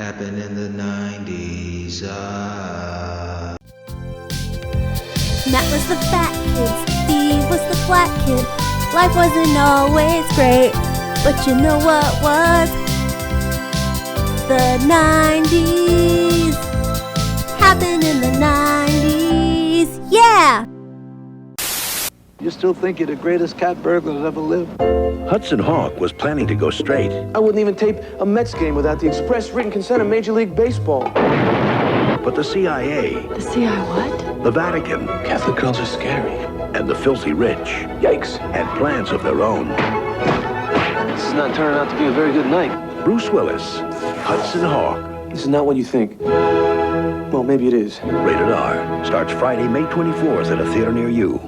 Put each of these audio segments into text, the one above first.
happened in the 90s. Matt was the fat kid, Steve was the black kid. Life wasn't always great, but you know what was? The 90s. Happened in the 90s. Yeah! You still think you're the greatest cat burglar that ever lived? Hudson Hawk was planning to go straight. I wouldn't even tape a Mets game without the express written consent of Major League Baseball. But the CIA, The CIA what? the Vatican, Catholic girls are scary. and the filthy rich Yikes. had plans of their own. This is not turning out to be a very good night. Bruce Willis, Hudson Hawk, This is not what you think. Well, maybe it is. rated R, starts Friday, May 24th at a theater near you.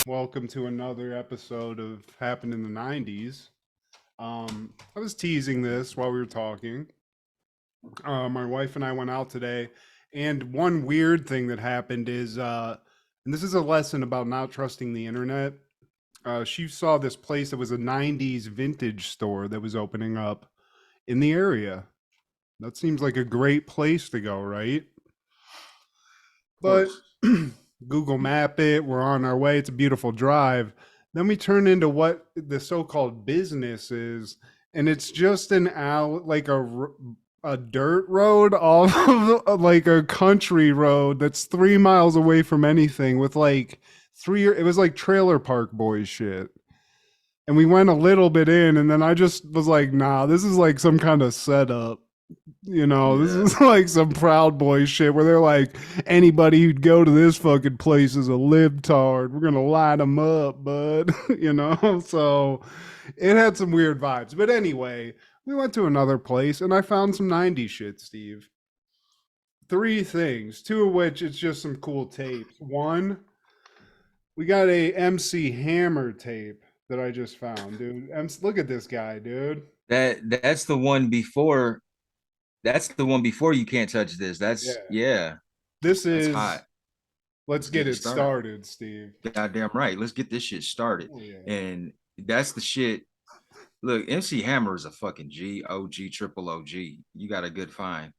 Welcome to another episode of Happened in the 90s. I was teasing this while we were talking. My wife and I went out today, and one weird thing that happened is, and this is a lesson about not trusting the internet. She saw this place that was a 90s vintage store that was opening up in the area. That seems like a great place to go, right? But Google map it, we're on our way, it's a beautiful drive. Then we turn into what the so-called business is, and it's just an alley, like a dirt road off of like a country road that's 3 miles away from anything with like it was like Trailer Park Boys shit. And we went a little bit in, and then I just was like, nah, this is like some kind of setup. You know, this is like some Proud Boy shit where they're like, anybody who'd go to this fucking place is a libtard. We're gonna light them up, bud. You know, so it had some weird vibes. But anyway, we went to another place, and I found some 90s shit, Steve. 3 things, 2 of which it's just some cool tapes. 1, we got a MC Hammer tape that I just found, dude. Look at this guy, dude. That's the one before. That's the one before You Can't Touch This. That's yeah. This That's is hot. Let's get it started, Steve. Goddamn right. Let's get this shit started. Oh, yeah. And that's the shit. Look, MC Hammer is a fucking OG, triple OG. You got a good find.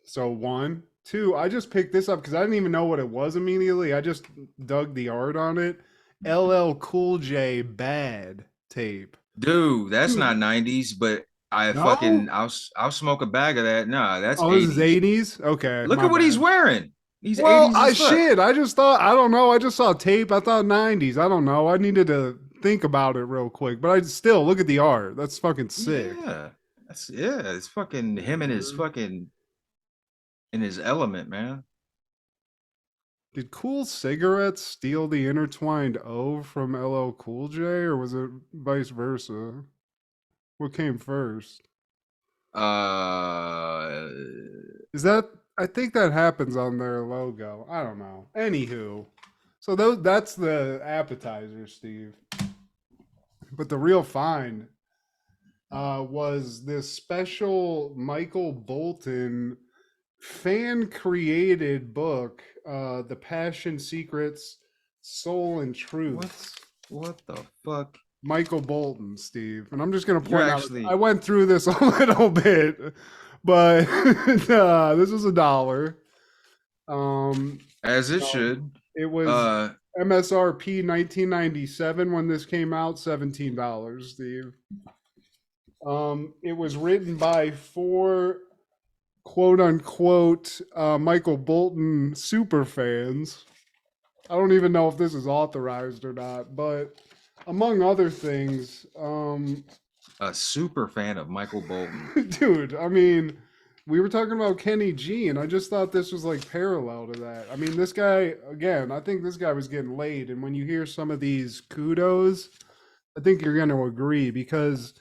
So 1, 2, I just picked this up because I didn't even know what it was immediately. I just dug the art on it. LL Cool J Bad tape. Dude, that's not 90s, but I'll smoke a bag of that. Nah, that's 80s. This is 80s? Okay. Look at what he's wearing. He's 80s I just thought, I don't know. I just saw tape. I thought 90s. I don't know. I needed to think about it real quick, but I still look at the art. That's fucking sick. Yeah. It's fucking him and his fucking in his element, man. Did Cool Cigarettes steal the intertwined O from LL Cool J, or was it vice versa? What came first? Is that? I think that happens on their logo. I don't know. Anywho, so that's the appetizer, Steve. But the real find was this special Michael Bolton fan-created book, The Passion, Secrets, Soul, and Truths. What the fuck? Michael Bolton, Steve. And I'm just going to point out, I went through this a little bit, but this was $1. As it should. It was MSRP 1997 when this came out, $17, Steve. It was written by 4 quote-unquote Michael Bolton super fans. I don't even know if this is authorized or not, but among other things, a super fan of Michael Bolton. Dude, I mean, we were talking about Kenny G, and I just thought this was like parallel to that. I mean, this guy, again, I think this guy was getting laid, and when you hear some of these kudos, I think you're going to agree, because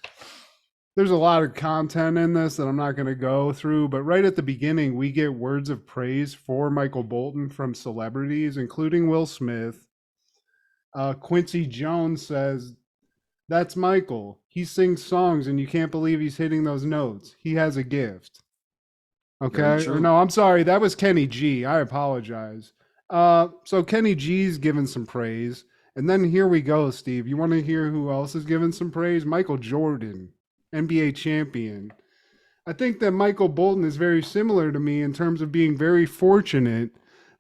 there's a lot of content in this that I'm not going to go through, but right at the beginning, we get words of praise for Michael Bolton from celebrities, including Will Smith. Quincy Jones says, "That's Michael. He sings songs and you can't believe he's hitting those notes. He has a gift." Okay. Or no, I'm sorry. That was Kenny G. I apologize. So Kenny G's given some praise. And then here we go, Steve. You want to hear who else is given some praise? Michael Jordan, NBA champion. I think that Michael Bolton is very similar to me in terms of being very fortunate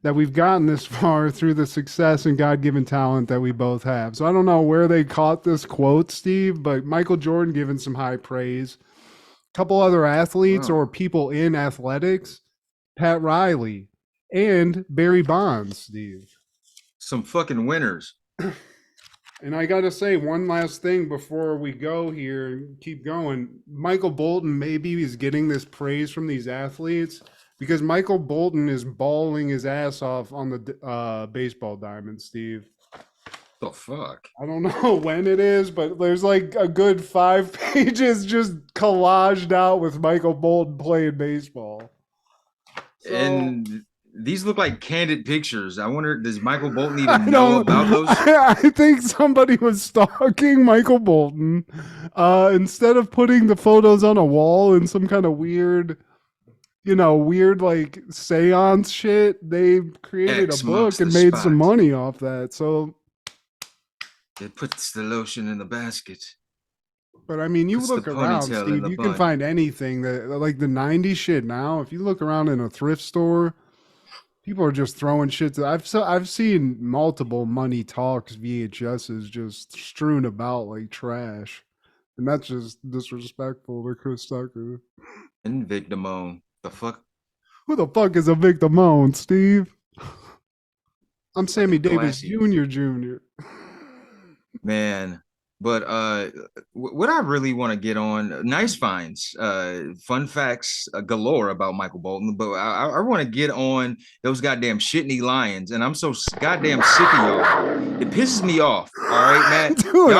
that we've gotten this far through the success and God-given talent that we both have. So I don't know where they caught this quote, Steve, but Michael Jordan given some high praise. A couple other athletes or people in athletics, Pat Riley and Barry Bonds, Steve. Some fucking winners. And I got to say one last thing before we go here and keep going. Michael Bolton maybe is getting this praise from these athletes because Michael Bolton is balling his ass off on the baseball diamond, Steve. The fuck? I don't know when it is, but there's like a good 5 pages just collaged out with Michael Bolton playing baseball. So, and these look like candid pictures. I wonder, does Michael Bolton even know about those? I think somebody was stalking Michael Bolton. Instead of putting the photos on a wall in some kind of weird like seance shit, they created a book and made some money off that. So it puts the lotion in the basket. But I mean, you look around, Steve, you can find anything that like the 90s shit now. If you look around in a thrift store, people are just throwing shit. I've seen multiple Money Talks VHSs just strewn about like trash, and that's just disrespectful to Chris Tucker. And Victimone, the fuck? Who the fuck is a Victimone, Steve? I'm Sammy Davis Jr. Man. But what I really want to get on, nice finds, fun facts galore about Michael Bolton. But I want to get on those goddamn shitney Lions, and I'm so goddamn sick of y'all. It pisses me off. All right, Matt. Dude,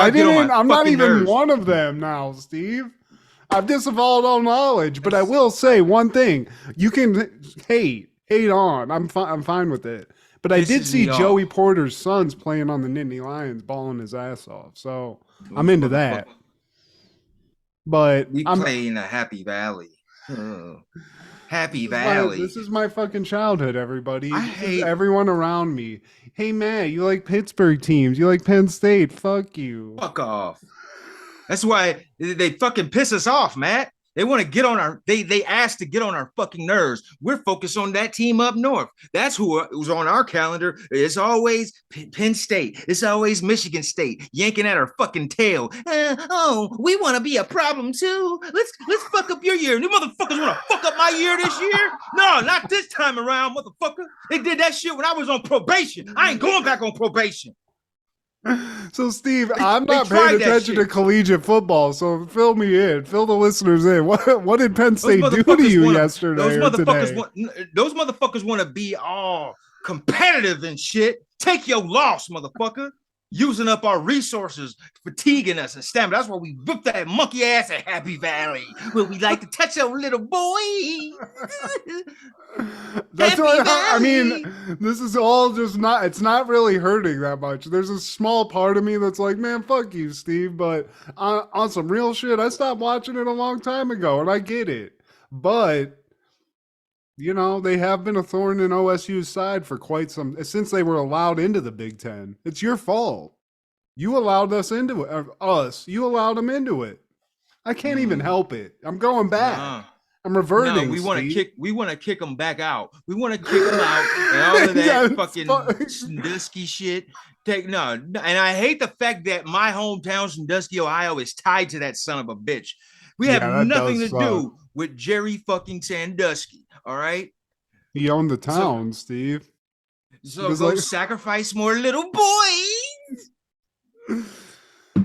I'm not even nerves. One of them now, Steve. I've disavowed all knowledge, but I will say one thing: you can hate on. I'm fine with it. But I did see Joey Porter's sons playing on the Nittany Lions, balling his ass off. So I'm into that. But we play in a Happy Valley. Happy Valley. This is my fucking childhood, everybody. I hate everyone around me. Hey, Matt, you like Pittsburgh teams. You like Penn State. Fuck you. Fuck off. That's why they fucking piss us off, Matt. They want to get on our, they asked to get on our fucking nerves. We're focused on that team up north. That's who's on our calendar. It's always Penn State. It's always Michigan State yanking at our fucking tail. We want to be a problem too. Let's fuck up your year. You motherfuckers want to fuck up my year this year? No, not this time around, motherfucker. They did that shit when I was on probation. I ain't going back on probation. So, Steve, I'm not paying attention to collegiate football, so fill me in. Fill the listeners in. What did Penn State do to you yesterday or today? Those motherfuckers want to be all competitive and shit. Take your loss, motherfucker. Using up our resources, fatiguing us and stamina. That's why we whip that monkey ass at Happy Valley, where we like to touch our little boy. That's what I mean. This is all just not. It's not really hurting that much. There's a small part of me that's like, man, fuck you, Steve. But on some real shit, I stopped watching it a long time ago, and I get it. But you know, they have been a thorn in OSU's side for quite some, since they were allowed into the Big Ten. It's your fault. You allowed us into it. You allowed them into it. I can't even help it. I'm going back. I'm reverting. No, we want to kick them back out. We want to kick them out and all of that fucking Sandusky shit. And I hate the fact that my hometown, Sandusky, Ohio, is tied to that son of a bitch. We have nothing to do with Jerry fucking Sandusky. All right. He owned the town, Steve. So go sacrifice more little boys.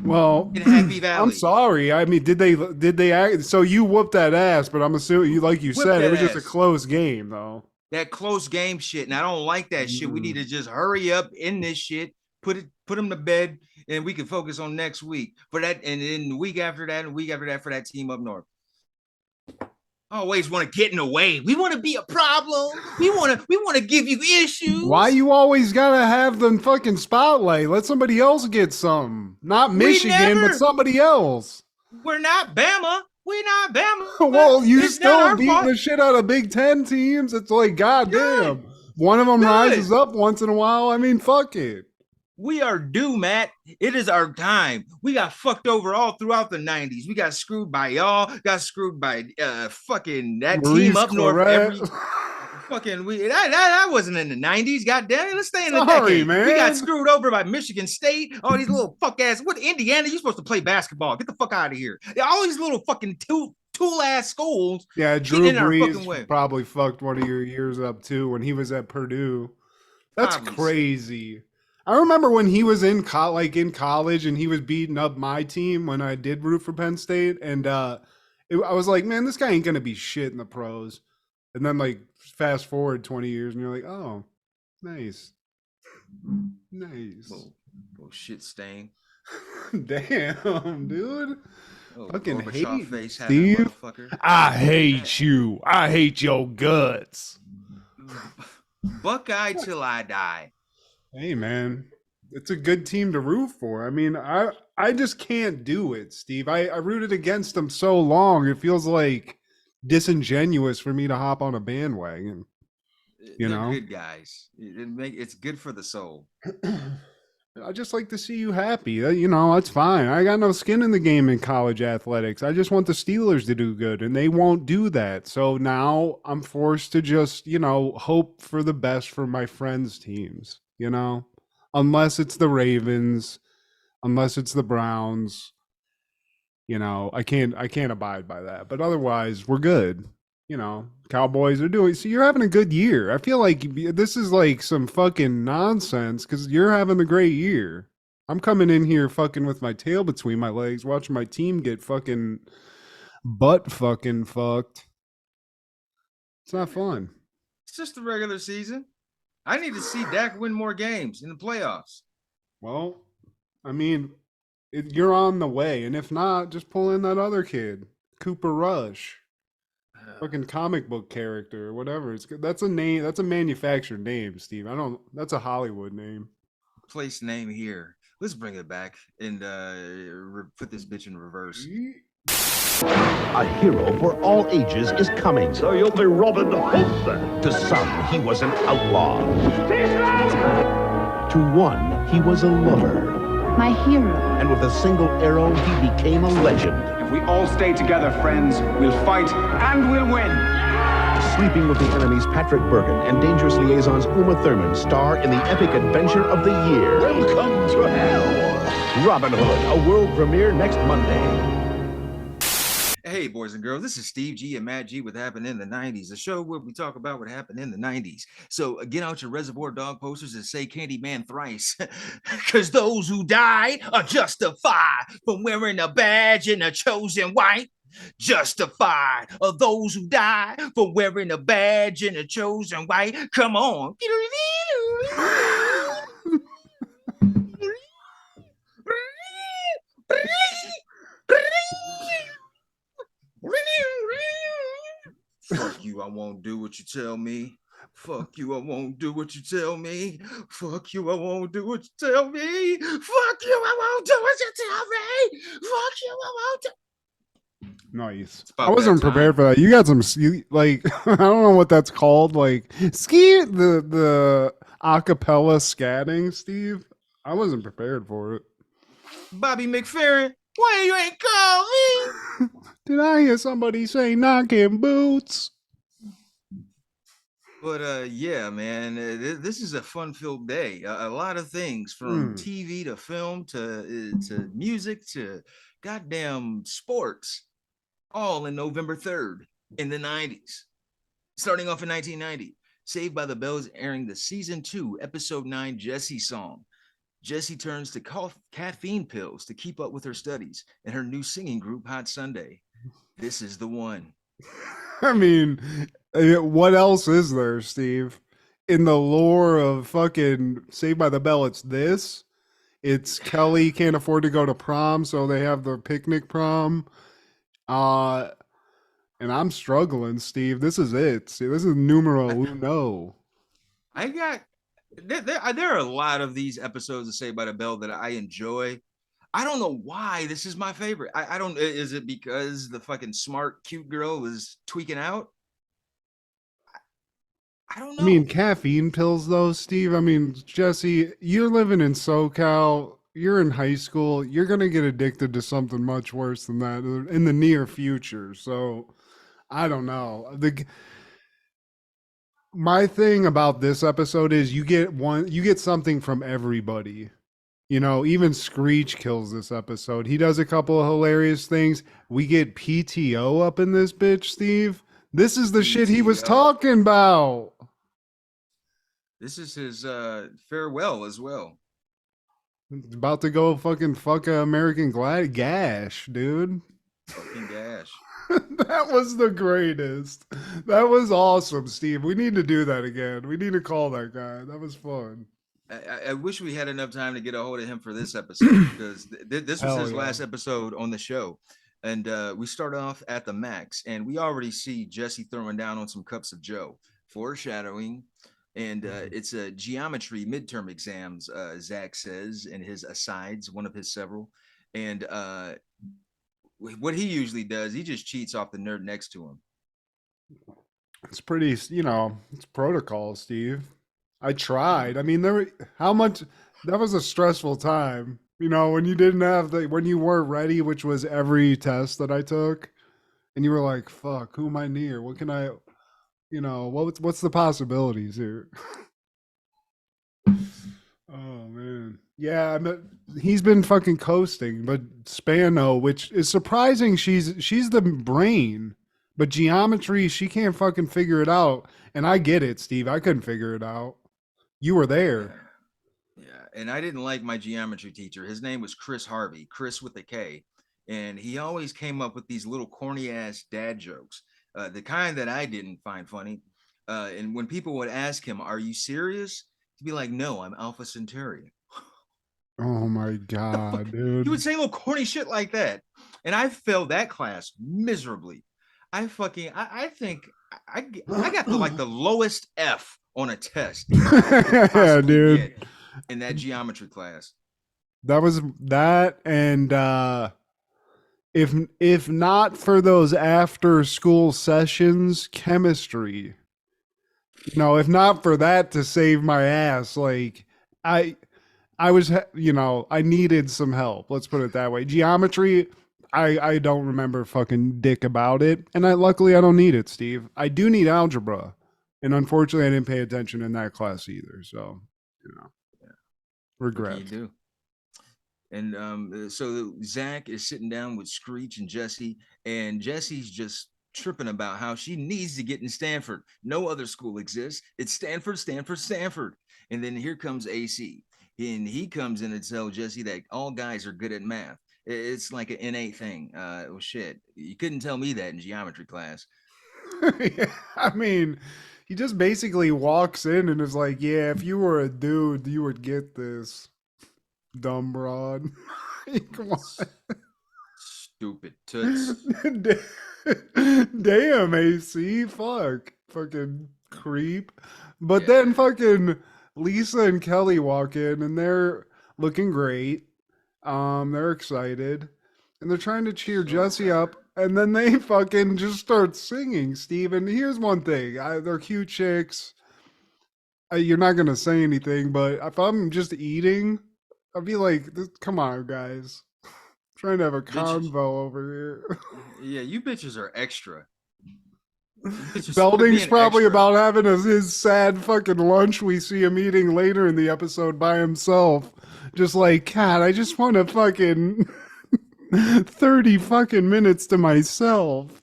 Well, in Happy Valley. I'm sorry. I mean, did they act? So you whooped that ass, but I'm assuming you, like you said, it was just a close game, though. That close game shit, and I don't like that shit. We need to just hurry up in this shit, put them to bed, and we can focus on next week for that, and then the week after that, and the week after that for that team up north. Always want to get in the way. We want to be a problem. We want to give you issues. Why you always gotta have the fucking spotlight? Let somebody else get some. Not Michigan, but somebody else. We're not Bama. We're not Bama. Well, you still beating the shit out of Big Ten teams. It's like, goddamn. One of them rises up once in a while. I mean, fuck it. We are due, Matt. It is our time. We got fucked over all throughout the 90s. We got screwed by y'all, got screwed by fucking that team Maurice up north Claret. fucking that wasn't in the 90s. God damn it. Let's stay in the Sorry, decade. We got man. screwed over by Michigan State. All these little fuck ass. What Indiana? You supposed to play basketball. Get the fuck out of here. All these little fucking tool ass schools. Yeah, Getting Drew in our fucking Brees way. probably fucked one of your years up too when he was at Purdue. That's Obviously. crazy. I remember when he was in college and he was beating up my team when I did root for Penn State, and I was like, man, this guy ain't gonna be shit in the pros. And then like fast forward 20 years, and you're like, oh, nice, nice. Little shit stain. Damn, dude. Fucking Gorbachev hate face Steve. motherfucker. I hate you. I hate your guts. Buckeye till I die. Hey man, it's a good team to root for. I mean, I just can't do it, Steve. I rooted against them so long. It feels like disingenuous for me to hop on a bandwagon. You They're know, good guys. It's good for the soul. I just like to see you happy. You know, that's fine. I got no skin in the game in college athletics. I just want the Steelers to do good, and they won't do that. So now I'm forced to just, you know, hope for the best for my friends' teams, you know, unless it's the Ravens, unless it's the Browns, you know, I can't abide by that. But otherwise, we're good. You know, Cowboys are doing. So you're having a good year. I feel like this is like some fucking nonsense because you're having a great year. I'm coming in here fucking with my tail between my legs, watching my team get fucking butt fucking fucked. It's not fun. It's just the regular season. I need to see Dak win more games in the playoffs. Well, I mean, you're on the way, and if not, just pull in that other kid, Cooper Rush. Fucking comic book character or whatever. That's a name. That's a manufactured name, Steve. That's a Hollywood name. Place name here. Let's bring it back and put this bitch in reverse. A hero for all ages is coming. So you'll be Robin Hood then? To some, he was an outlaw. To one, he was a lover. My hero. And with a single arrow, he became a legend. If we all stay together, friends, we'll fight and we'll win. Sleeping with the enemy's Patrick Bergen and Dangerous Liaison's Uma Thurman star in the epic adventure of the year. Welcome to hell. Robin Hood, a world premiere next Monday. Hey, boys and girls, this is Steve G and Matt G with Happened in the 90s, a show where we talk about what happened in the 90s. So get out your Reservoir Dog posters and say Candyman thrice, because those who died are justified from wearing a badge and a chosen white. Justified of those who died for wearing a badge and a chosen white. Come on. Fuck you, I won't do what you tell me. Fuck you, I won't do what you tell me. Fuck you, I won't do what you tell me. Fuck you, I won't do what you tell me. Fuck you, I won't do. Nice. I wasn't prepared for that. You got some like I don't know what that's called. Like ski the acapella scatting, Steve. I wasn't prepared for it. Bobby McFerrin, why you ain't call me? Did I hear somebody say knocking boots? But yeah, man, this is a fun-filled day. A lot of things from TV to film to music to goddamn sports, all in November 3rd in the 90s. Starting off in 1990, Saved by the Bell is airing the season 2, episode 9 Jessie song. Jessie turns to caffeine pills to keep up with her studies and her new singing group, Hot Sunday. This is the one. I mean, what else is there, Steve? In the lore of fucking Saved by the Bell, it's this. It's Kelly can't afford to go to prom, so they have the picnic prom. And I'm struggling, Steve. This is it. See, this is numero uno. There are a lot of these episodes of Saved by the Bell that I enjoy. I don't know why this is my favorite. I don't. Is it because the fucking smart, cute girl was tweaking out? I don't I mean, know. caffeine pills, though, Steve. I mean, Jesse, you're living in SoCal. You're in high school. You're gonna get addicted to something much worse than that in the near future. So, I don't know. My thing about this episode is you get something from everybody. You know, even Screech kills this episode. He does a couple of hilarious things. We get PTO up in this bitch, Steve. This is the shit he was PTO. talking about. This is his farewell as well. About to go fucking fuck a American Glad Gash, dude. Fucking gash. That was the greatest. That was awesome, Steve. We need to do that again. We need to call that guy. That was fun. I wish we had enough time to get a hold of him for this episode because this was Hell his yeah. last episode on the show. And we start off at the max, and we already see Jessie throwing down on some cups of Joe, foreshadowing. And it's a geometry midterm exams, Zach says in his asides, one of his several. And what he usually does, he just cheats off the nerd next to him. It's pretty, you know, it's protocol, Steve. I tried. I mean, how much, that was a stressful time, you know, when you didn't have when you weren't ready, which was every test that I took, and you were like, fuck, who am I near? What can I, you know, what's the possibilities here? Oh man, yeah. He's been fucking coasting, but Spano, which is surprising, she's the brain, but geometry she can't fucking figure it out. And I get it, Steve. I couldn't figure it out. You were there. Yeah, and I didn't like my geometry teacher. His name was Chris Harvey, Chris with a K, and he always came up with these little corny ass dad jokes, the kind that I didn't find funny. And when people would ask him, "Are you serious?" He'd be like, "No, I'm Alpha Centauri." Oh my god, He dude. would say little corny shit like that, and I failed that class miserably. I think I got the lowest F on a test Yeah, dude. in that geometry class. That was that, and if not for those after school sessions, chemistry. You know, if not for that to save my ass, like I I was, you know, I needed some help. Let's put it that way. Geometry, I don't remember fucking dick about it, and luckily I don't need it, Steve. I do need algebra, and unfortunately I didn't pay attention in that class either. So, you know, regret. You do. And so Zach is sitting down with Screech and Jessie, and Jessie's just tripping about how she needs to get in Stanford. No other school exists. It's Stanford, Stanford, Stanford. And then here comes AC, and he comes in and tells Jessie that all guys are good at math. It's like an innate thing. Well, shit, you couldn't tell me that in geometry class. Yeah, I mean, he just basically walks in and is like, "Yeah, if you were a dude, you would get this." Dumb broad. Come on. Stupid toots. Damn, AC. Fuck. Fucking creep. But then fucking Lisa and Kelly walk in and they're looking great. They're excited. And they're trying to cheer Jessie up. And then they fucking just start singing, Steve. And here's one thing. They're cute chicks. You're not going to say anything, but if I'm just eating, I'd be like, come on, guys. I'm trying to have a convo over here. Yeah, you bitches are extra. Belding's probably about having his sad fucking lunch. We see him eating later in the episode by himself. Just like, God, I just want to fucking 30 fucking minutes to myself.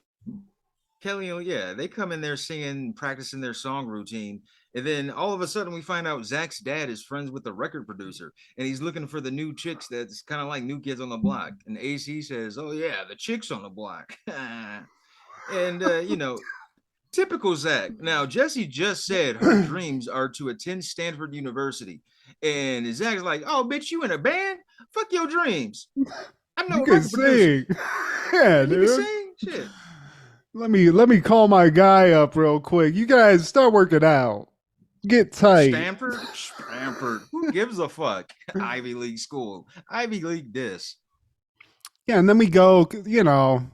Kelly, yeah, they come in there singing, practicing their song routine. And then all of a sudden we find out Zach's dad is friends with the record producer and he's looking for the new chicks that's kind of like New Kids on the Block. And AC says, "Oh yeah, the chicks on the block." And you know, typical Zach. Now, Jessie just said her dreams are to attend Stanford University. And Zach's like, "Oh, bitch, you in a band? Fuck your dreams. I'm no record producer." Yeah, dude. You can sing? Shit. Let me call my guy up real quick. You guys start working out. Get tight. Stanford. Who gives a fuck? Ivy League school. Ivy League this. Yeah, and then we go, you know,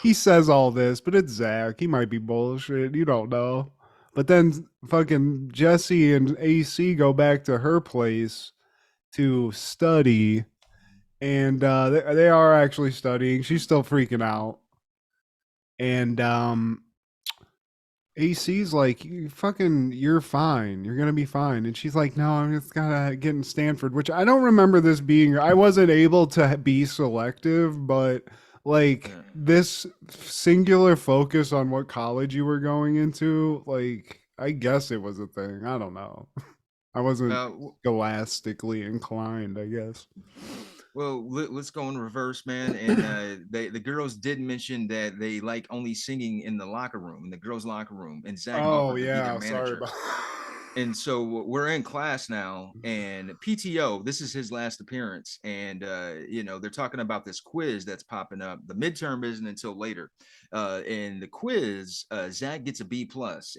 he says all this, but it's Zach. He might be bullshit. You don't know. But then fucking Jessie and AC go back to her place to study, and they are actually studying. She's still freaking out, and AC's like, you're fine. You're gonna be fine. And she's like, no, I'm just gotta get in Stanford, which I don't remember this being. I wasn't able to be selective, but like this singular focus on what college you were going into, like, I guess it was a thing. I don't know. I wasn't scholastically inclined, I guess. Well, let's go in reverse, man. And the girls did mention that they like only singing in the locker room, in the girls' locker room. And Zach offered to be their manager. Sorry about And so we're in class now, and PTO, this is his last appearance. And, they're talking about this quiz that's popping up. The midterm isn't until later. In the quiz, Zach gets a B+,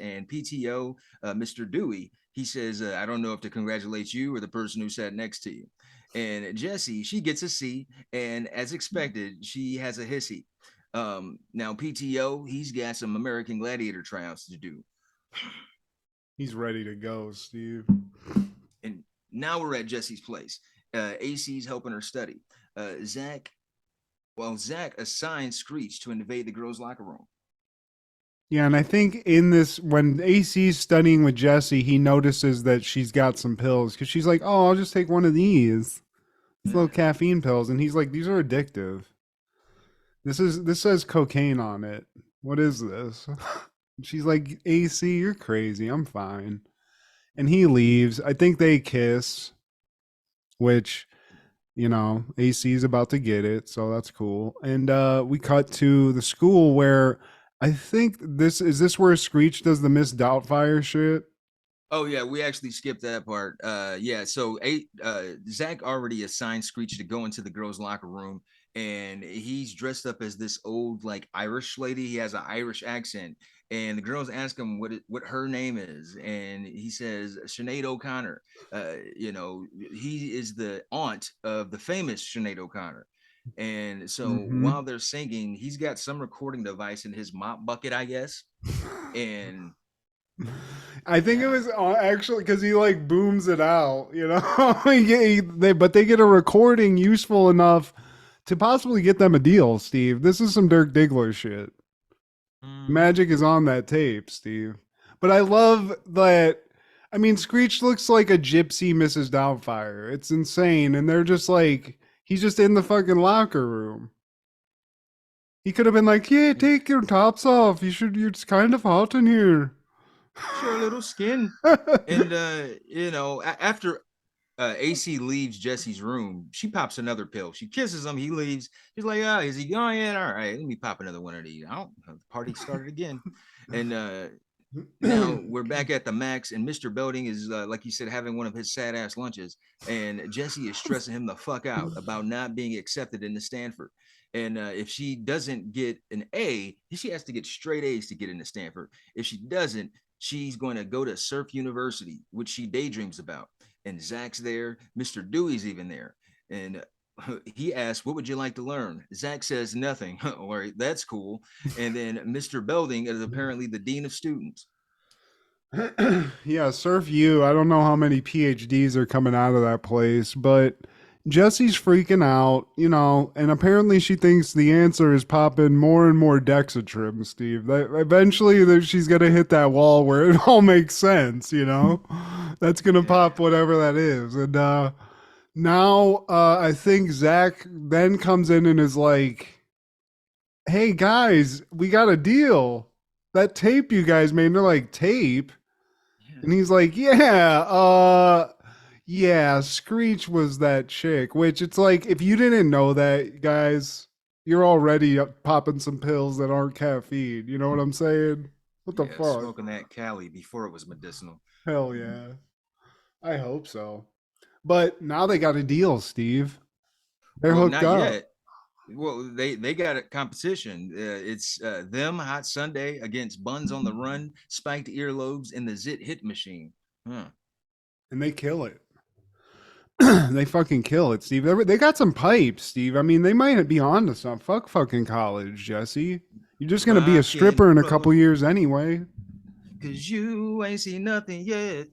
and PTO, Mr. Dewey, he says, I don't know if to congratulate you or the person who sat next to you. And Jessie, she gets a C, and as expected, she has a hissy. Now PTO, he's got some American Gladiator tryouts to do. He's ready to go, Steve. And now we're at Jessie's place. AC's helping her study. Zach assigns Screech to invade the girls' locker room. Yeah, and I think in this, when AC's studying with Jessie, he notices that she's got some pills because she's like, "Oh, I'll just take one of these little caffeine pills," and he's like, "These are addictive. This says cocaine on it. What is this?" She's like, "AC, you're crazy. I'm fine," and he leaves. I think they kiss, which, AC's about to get it, so that's cool. And we cut to the school where. I think this where Screech does the Miss Doubtfire shit. Oh yeah, we actually skipped that part. So Zach already assigned Screech to go into the girls' locker room, and he's dressed up as this old like Irish lady. He has an Irish accent, and the girls ask him what her name is, and he says Sinead O'Connor. He is the aunt of the famous Sinead O'Connor. And so while they're singing, he's got some recording device in his mop bucket, I guess. And I think it was actually because he like booms it out, but they get a recording useful enough to possibly get them a deal, Steve. This is some Dirk Diggler shit. Magic is on that tape, Steve. But I love that. I mean, Screech looks like a gypsy Mrs. Doubtfire. It's insane. And they're just like, he's just in the fucking locker room. He could have been like, "Yeah, take your tops off. It's kind of hot in here. Show a little skin." And, after AC leaves Jessie's room, she pops another pill. She kisses him. He leaves. She's like, "Oh, is he going in? All right, let me pop another one of these." I don't know. The party started again. And now we're back at the Max, and Mr. Belding is, like you said, having one of his sad ass lunches. And Jessie is stressing him the fuck out about not being accepted into Stanford. And if she doesn't get an A, she has to get straight A's to get into Stanford. If she doesn't, she's going to go to Surf University, which she daydreams about. And Zach's there. Mr. Dewey's even there. And he asks, "What would you like to learn?" Zach says nothing. All right, that's cool. And then Mr. Belding is apparently the dean of students. Yeah, Surf U. I don't know how many PhDs are coming out of that place, but Jessie's freaking out, and apparently she thinks the answer is popping more and more Dexatrim, Steve. Eventually she's going to hit that wall where it all makes sense, That's going to pop whatever that is. And now I think Zach then comes in and is like, "Hey, guys, we got a deal. That tape you guys made." And they're like, "Tape?" And he's like, yeah, Screech was that chick, which it's like, if you didn't know that, guys, you're already popping some pills that aren't caffeine. You know what I'm saying? What the fuck? Smoking that Cali before it was medicinal. Hell yeah. I hope so. But now they got a deal, Steve. They're hooked up. Yet. Well, they got a competition. It's them, Hot Sunday, against Buns on the Run, Spiked Earlobes, and the Zit Hit Machine. And they kill it. They fucking kill it, Steve. They got some pipes, Steve. I mean, they might be on to something. Fuck fucking college, Jesse. You're just going to be a stripper in a couple years anyway. Cause you ain't seen nothing yet.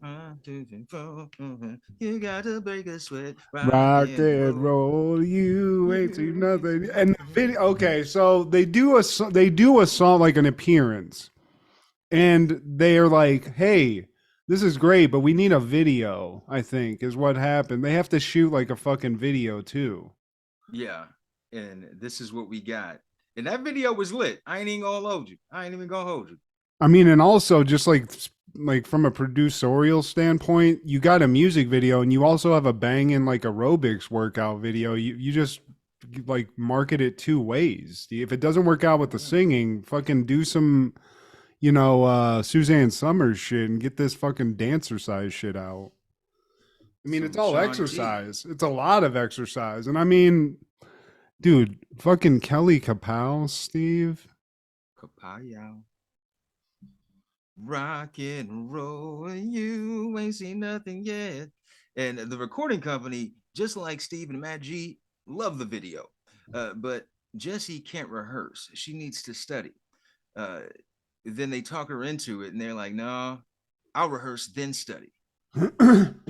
You got to break a sweat. Rock and roll, you ain't seen nothing. And the video, okay, so they do a song, like an appearance, and they are like, "Hey, this is great, but we need a video." I think is what happened. They have to shoot like a fucking video too. Yeah, and this is what we got. And that video was lit. I ain't even gonna hold you. I ain't even gonna hold you. I mean, and also just like from a producerial standpoint, you got a music video and you also have a banging like aerobics workout video. You just like market it two ways. If it doesn't work out with the singing, fucking do some, Suzanne Summers shit and get this fucking dancer-size shit out. I mean, it's all exercise. It's a lot of exercise. And I mean, dude, fucking Kelly Kapow, Steve. Kapow. Rock and roll, you ain't seen nothing yet. And the recording company, just like Steve and Matt G, love the video. But Jessie can't rehearse. She needs to study. Then they talk her into it and they're like, no, I'll rehearse, then study.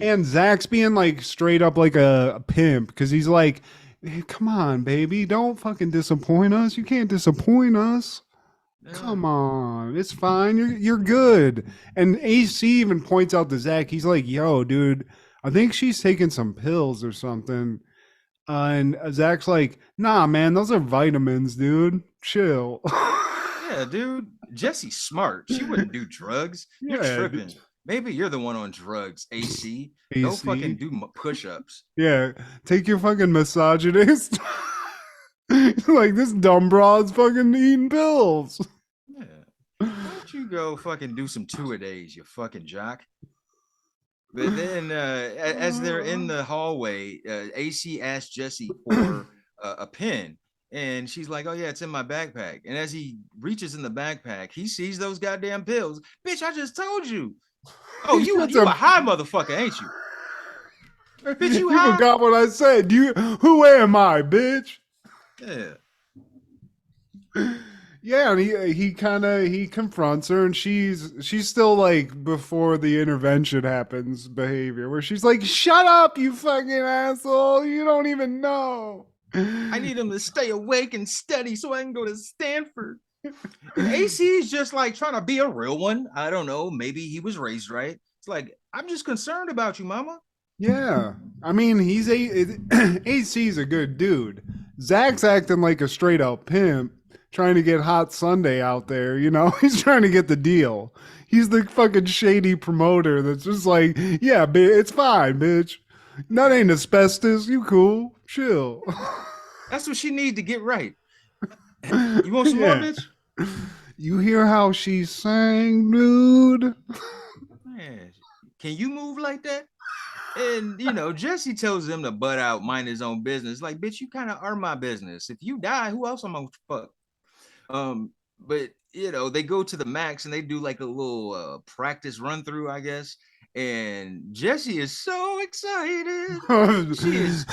And Zach's being like straight up like a pimp because he's like, hey, come on, baby, don't fucking disappoint us. You can't disappoint us. Come on, it's fine. You're good. And AC even points out to Zach, he's like, yo, dude, I think she's taking some pills or something. And Zach's like, nah, man, those are vitamins, dude. Chill. Yeah, dude. Jessie's smart. She wouldn't do drugs. You're tripping. Maybe you're the one on drugs, AC. Don't fucking do push-ups. Yeah, take your fucking misogynist. Like, this dumb broad's fucking eating pills. Yeah. Why don't you go fucking do some two-a-days, you fucking jock? But then as they're in the hallway, AC asks Jessie for a pen. And she's like, oh, yeah, it's in my backpack. And as he reaches in the backpack, he sees those goddamn pills. Bitch, I just told you. Oh, you a high motherfucker, ain't you? Bitch, you high? Forgot what I said. Who am I, bitch? Yeah. Yeah, and he confronts her, and she's still like before the intervention happens behavior, where she's like, shut up, you fucking asshole, you don't even know. I need him to stay awake and study so I can go to Stanford. AC is just like trying to be a real one. I don't know, maybe he was raised right. It's like, I'm just concerned about you, mama. Yeah, I mean, AC's a good dude. Zach's acting like a straight out pimp, trying to get Hot Sunday out there, He's trying to get the deal. He's the fucking shady promoter that's just like, yeah, it's fine, bitch. That ain't asbestos. You cool. Chill. That's what she needs to get right. You want some more, bitch? You hear how she sang, dude? Man, can you move like that? And, Jessie tells him to butt out, mind his own business. Like, bitch, you kind of are my business. If you die, who else am I gonna fuck? But, they go to the max and they do like a little practice run through, I guess. And Jessie is so excited. She is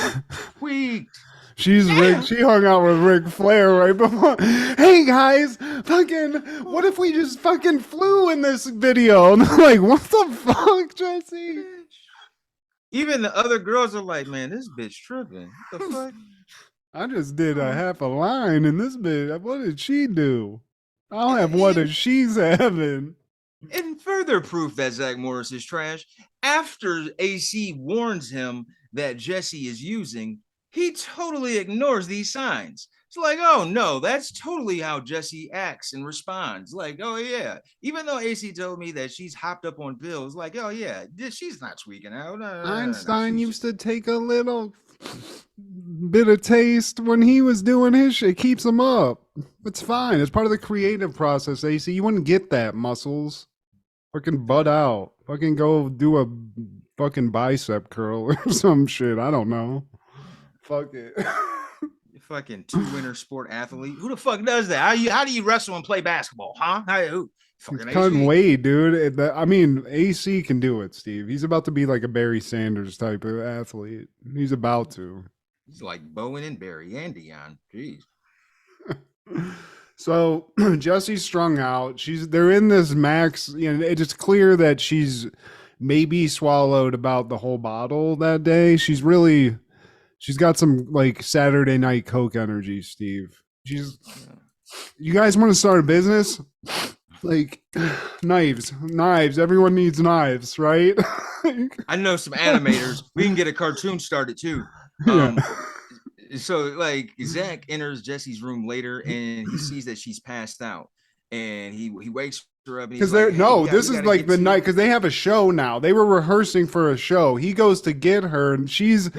tweaked. She hung out with Ric Flair right before. Hey guys, what if we just fucking flew in this video? And I'm like, what the fuck, Jessie? Even the other girls are like, man, this bitch tripping. What the fuck? I just did a half a line in this bit. What did she do? I'll have one if she's having. And further proof that Zach Morris is trash, after AC warns him that Jessie is using, he totally ignores these signs. It's like, oh no, that's totally how Jessie acts and responds. Like, oh yeah, even though AC told me that she's hopped up on pills, like, oh yeah, she's not tweaking out. Einstein used to take a little bit of taste when he was doing his shit. It keeps him up. It's fine. It's part of the creative process, AC. You wouldn't get that, muscles. Fucking butt out. Fucking go do a fucking bicep curl or some shit. I don't know. Fuck it. Fucking two-winter sport athlete. Who the fuck does that? How do you wrestle and play basketball, huh? Who? Fucking cutting weight, dude. I mean, AC can do it, Steve. He's about to be like a Barry Sanders type of athlete. He's about to. He's like Bowen and Barry and Dion. Jeez. So Jesse's strung out. They're in this max. It's clear that she's maybe swallowed about the whole bottle that day. She's got some like Saturday night Coke energy, Steve. You guys want to start a business? Like knives. Everyone needs knives, right? I know some animators. We can get a cartoon started too. So like Zach enters Jesse's room later and he sees that she's passed out, and he wakes her up because this is like the night because they have a show now. They were rehearsing for a show. He goes to get her and she's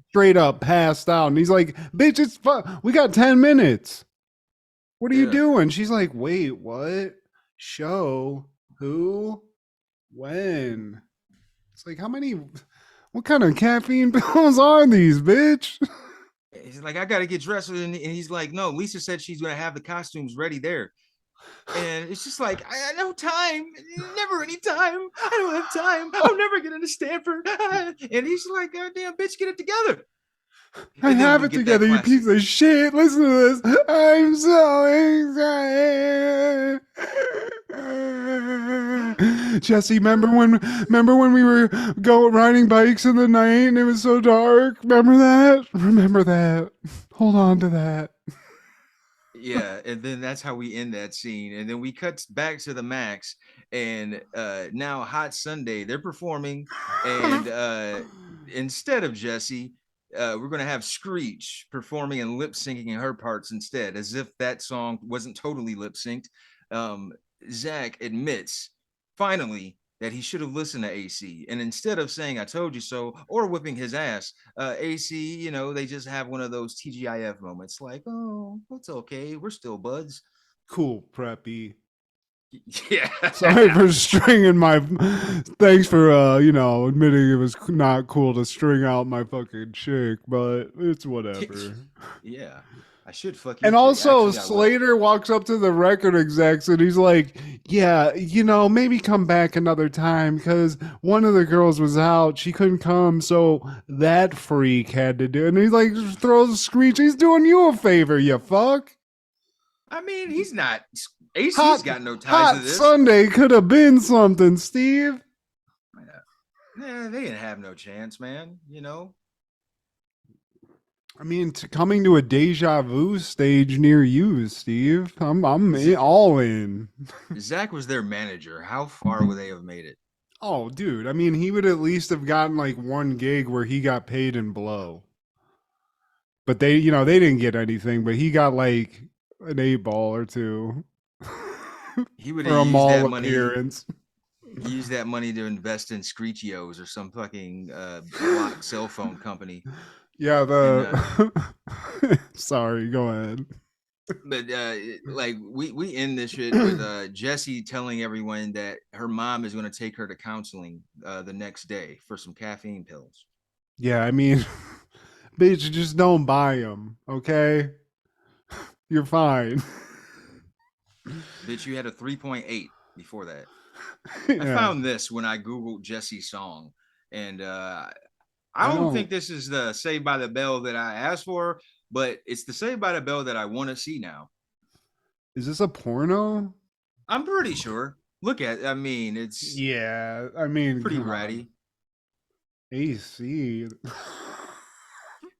straight up passed out, and he's like, "Bitch, it's fun. We got 10 minutes. What are you doing?" She's like, "Wait, what? Show? Who? When?" It's like, what kind of caffeine pills are these, bitch? He's like, "I got to get dressed." And he's like, "No, Lisa said she's going to have the costumes ready there." And it's just like, I no time, never any time. I don't have time. I'll never get into Stanford. And he's like, "God damn, bitch, get it together." I have it together, you piece of shit. Listen to this. I'm so excited. Jesse, remember when we were riding bikes in the night and it was so dark? Remember that? Hold on to that. Yeah, and then that's how we end that scene. And then we cut back to the Max, and now Hot Sunday, they're performing, and instead of Jessie, we're going to have Screech performing and lip syncing in her parts instead, as if that song wasn't totally lip synced. Zach admits finally that he should have listened to AC, and instead of saying "I told you so" or whipping his ass, AC, they just have one of those TGIF moments, like, "Oh, it's okay, we're still buds." Cool, preppy. Yeah. Sorry for stringing my. Thanks for admitting it was not cool to string out my fucking chick, but it's whatever. Yeah, I should fuck you. And also, Slater walks up to the record execs and he's like, "Yeah, maybe come back another time because one of the girls was out, she couldn't come, so that freak had to do." And he's like, throws a screech. He's doing you a favor, you fuck. I mean, he's not. AC's got no ties to this. Sunday could have been something, Steve. Yeah, they didn't have no chance, man. I mean, coming to a deja vu stage near you, Steve. I'm all in. Zach was their manager. How far would they have made it? Oh, dude. I mean, he would at least have gotten like one gig where he got paid in blow. But they didn't get anything, but he got like an 8-ball or two. He would have used that money. Appearance. Use that money to invest in Screechios or some fucking block cell phone company. Yeah, sorry, go ahead. But like we end this shit with Jessie telling everyone that her mom is going to take her to counseling the next day for some caffeine pills. Yeah, I mean, bitch, just don't buy them, okay? You're fine. Bitch, you had a 3.8 before that. Yeah. I found this when I Googled Jessie's song, and I don't think this is the Saved by the Bell that I asked for, but it's the Saved by the Bell that I want to see now. Is this a porno? I'm pretty sure. Look at it. I mean, it's pretty ratty. AC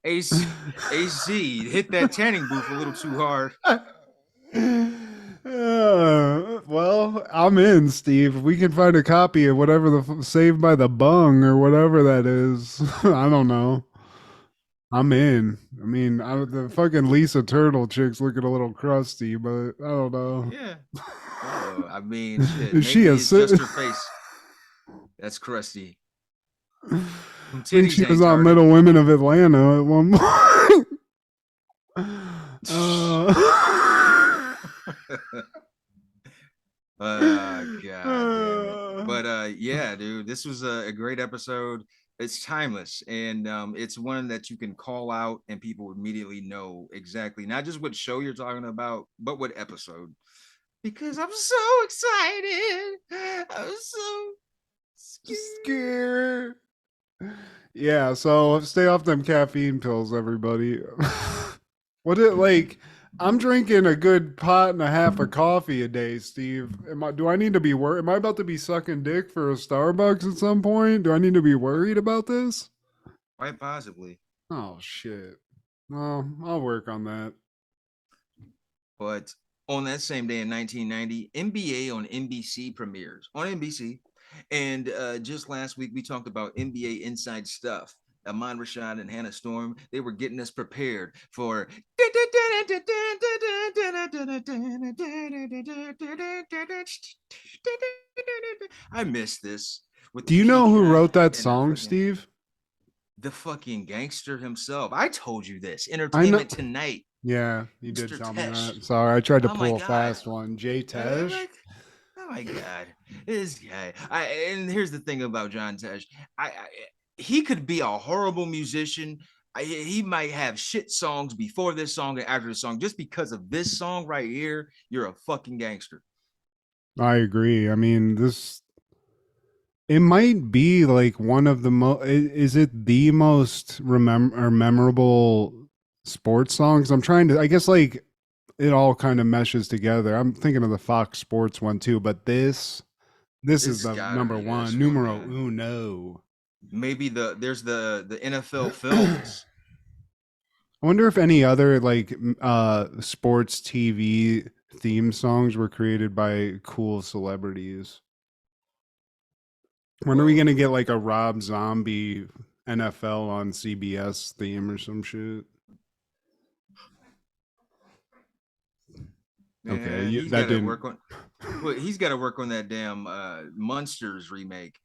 hit that tanning booth a little too hard. Well, I'm in, Steve. If we can find a copy of whatever the Saved by the Bung or whatever that is, I don't know. I'm in. I mean, the fucking Lisa Turtle chick's looking a little crusty, but I don't know. Yeah. I mean, shit. Is she it's just her face. That's crusty. I think she was on Middle Women of Atlanta at one point. God. But yeah, dude, this was a great episode. It's timeless, and it's one that you can call out and people immediately know exactly not just what show you're talking about, but what episode. Because I'm so excited. I'm so scared. Yeah, so stay off them caffeine pills, everybody. I'm drinking a good pot and a half of coffee a day, Steve. Do I need to be worried? Am I about to be sucking dick for a Starbucks at some point? Do I need to be worried about this? Quite possibly. Oh shit. Well, I'll work on that. But on that same day in 1990, NBA on NBC premieres on NBC. And just last week, we talked about NBA Inside Stuff. Amon Rashad and Hannah Storm, they were getting us prepared for. I miss this. With Do the you know who PCAT wrote that and song, Steve? the fucking gangster himself. I told you this. I know. Entertainment Tonight. Yeah, you did Mr. tell me Tesh. that. Sorry, I tried to Oh my pull a God. fast one. Jay Tesh. Like, oh my God, this guy. And here's the thing about John Tesh. He could be a horrible musician. He might have shit songs before this song and after the song. Just because of this song right here, you're a fucking gangster. I agree. I mean, it might be like one of the most. Is it the most memorable sports songs? I'm trying to. I guess like it all kind of meshes together. I'm thinking of the Fox Sports one too, but this is the number one, numero uno. Maybe there's the NFL films. I wonder if any other like sports TV theme songs were created by cool celebrities. When are we gonna get like a Rob Zombie NFL on CBS theme or some shit? Okay, he's that gotta didn't work on. Well, he's got to work on that damn Munsters remake.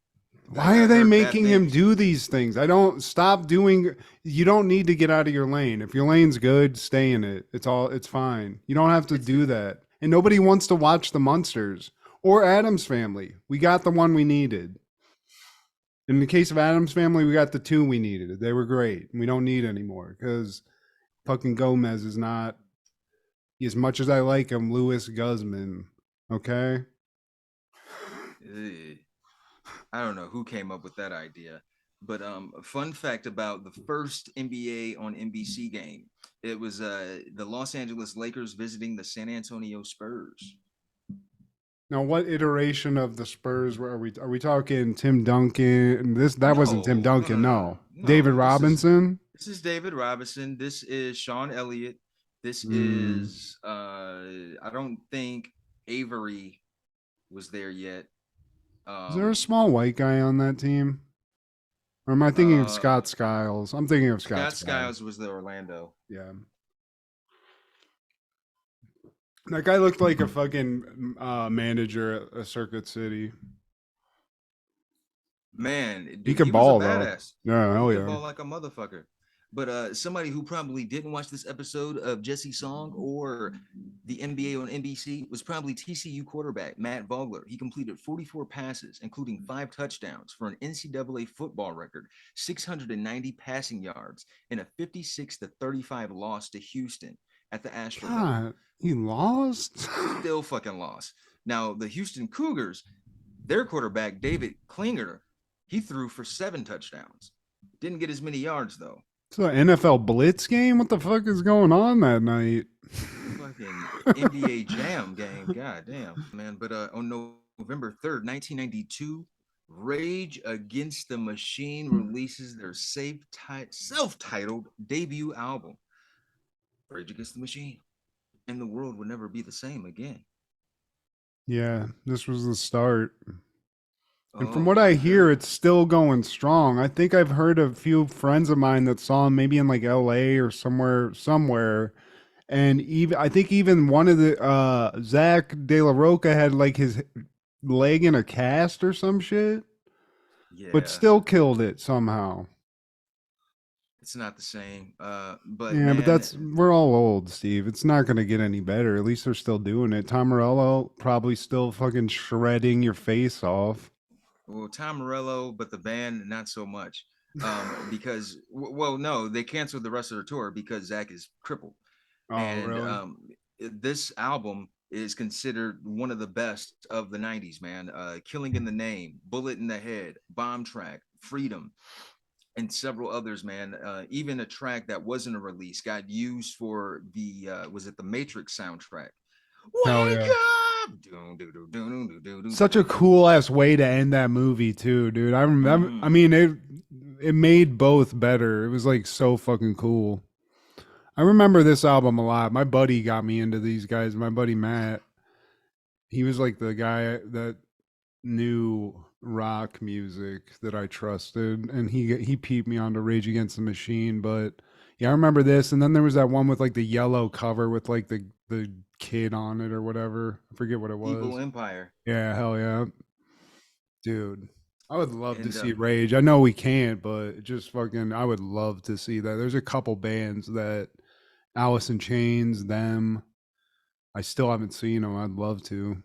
Why are they making him do these things? I don't stop doing. You don't need to get out of your lane. If your lane's good, stay in it. It's fine. You don't have to do that. And nobody wants to watch the Munsters or Addams Family. We got the one we needed. In the case of Addams Family, we got the two we needed. They were great. We don't need anymore because fucking Gomez is not. As much as I like him, Louis Guzman. Okay. I don't know who came up with that idea, but fun fact about the first NBA on NBC game. It was the Los Angeles Lakers visiting the San Antonio Spurs. Now, what iteration of the Spurs are we? Are we talking Tim Duncan? That wasn't Tim Duncan. No. David Robinson. This is David Robinson. This is Sean Elliott. This is I don't think Avery was there yet. Is there a small white guy on that team? Or am I thinking of Scott Skiles? I'm thinking of Scott Skiles was the Orlando. Yeah. That guy looked like a fucking manager at Circuit City. Man, he could ball, was a badass. Though. Yeah, hell yeah. He could ball like a motherfucker. But somebody who probably didn't watch this episode of Jesse's Song or the NBA on NBC was probably TCU quarterback Matt Vogler. He completed 44 passes, including 5 touchdowns for an NCAA football record, 690 passing yards, and a 56-35 loss to Houston at the Astrodome. God, he lost? Still fucking lost. Now, the Houston Cougars, their quarterback, David Klinger, he threw for 7 touchdowns. Didn't get as many yards, though. It's an NFL Blitz game? What the fuck is going on that night? Fucking NBA Jam game. God damn, man. But on November 3rd, 1992, Rage Against the Machine releases their self-titled debut album, Rage Against the Machine. And the world would never be the same again. Yeah, this was the start. And from what I hear, it's still going strong. I think I've heard a few friends of mine that saw him maybe in like LA or somewhere. And I think even one of the Zach De La Roca had like his leg in a cast or some shit. Yeah. But still killed it somehow. It's not the same. But yeah, man, but we're all old, Steve. It's not gonna get any better. At least they're still doing it. Tom Morello probably still fucking shredding your face off. Well, Tom Morello, but the band not so much, because no, they canceled the rest of their tour because Zach is crippled. Oh, and really? This album is considered one of the best of the 90s, man. Killing in the Name, Bullet in the Head, Bomb Track, Freedom. and several others, man. Even a track that wasn't a release got used for the was it the Matrix soundtrack? Hell Wake yeah. up! Doom, doo, doo, doo, doo, doo, doo, Such a doo, doo. cool ass way to end that movie too, dude. I remember. I Mhm. mean, it made both better. It was like so fucking cool. I remember this album a lot. My buddy got me into these guys. My buddy Matt. He was like the guy that knew rock music that I trusted, and he peeped me onto Rage Against the Machine. But yeah, I remember this, and then there was that one with like the yellow cover with like the kid on it or whatever. I forget what it Evil was. Empire. Yeah, hell yeah, dude. I would love to And see Rage. I know we can't, but just fucking, I would love to see that. There's a couple bands that Alice in Chains, them. I still haven't seen them. I'd love to.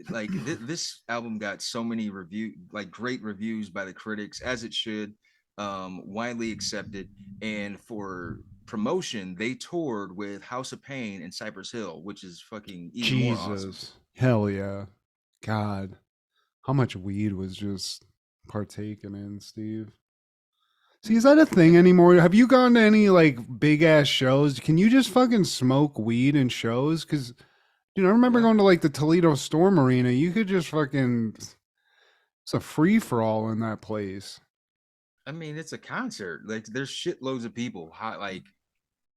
like this album got so many great reviews by the critics, as it should, widely accepted. And for promotion, they toured with House of Pain and Cypress Hill, which is fucking even more awesome. Jesus. Hell yeah. God. How much weed was just partaken in, Steve? See, is that a thing anymore? Have you gone to any like big ass shows? Can you just fucking smoke weed in shows? Because, I remember Yeah. going to like the Toledo Storm Arena. You could just fucking, it's a free for all in that place. I mean, it's a concert. Like, there's shitloads of people. Like,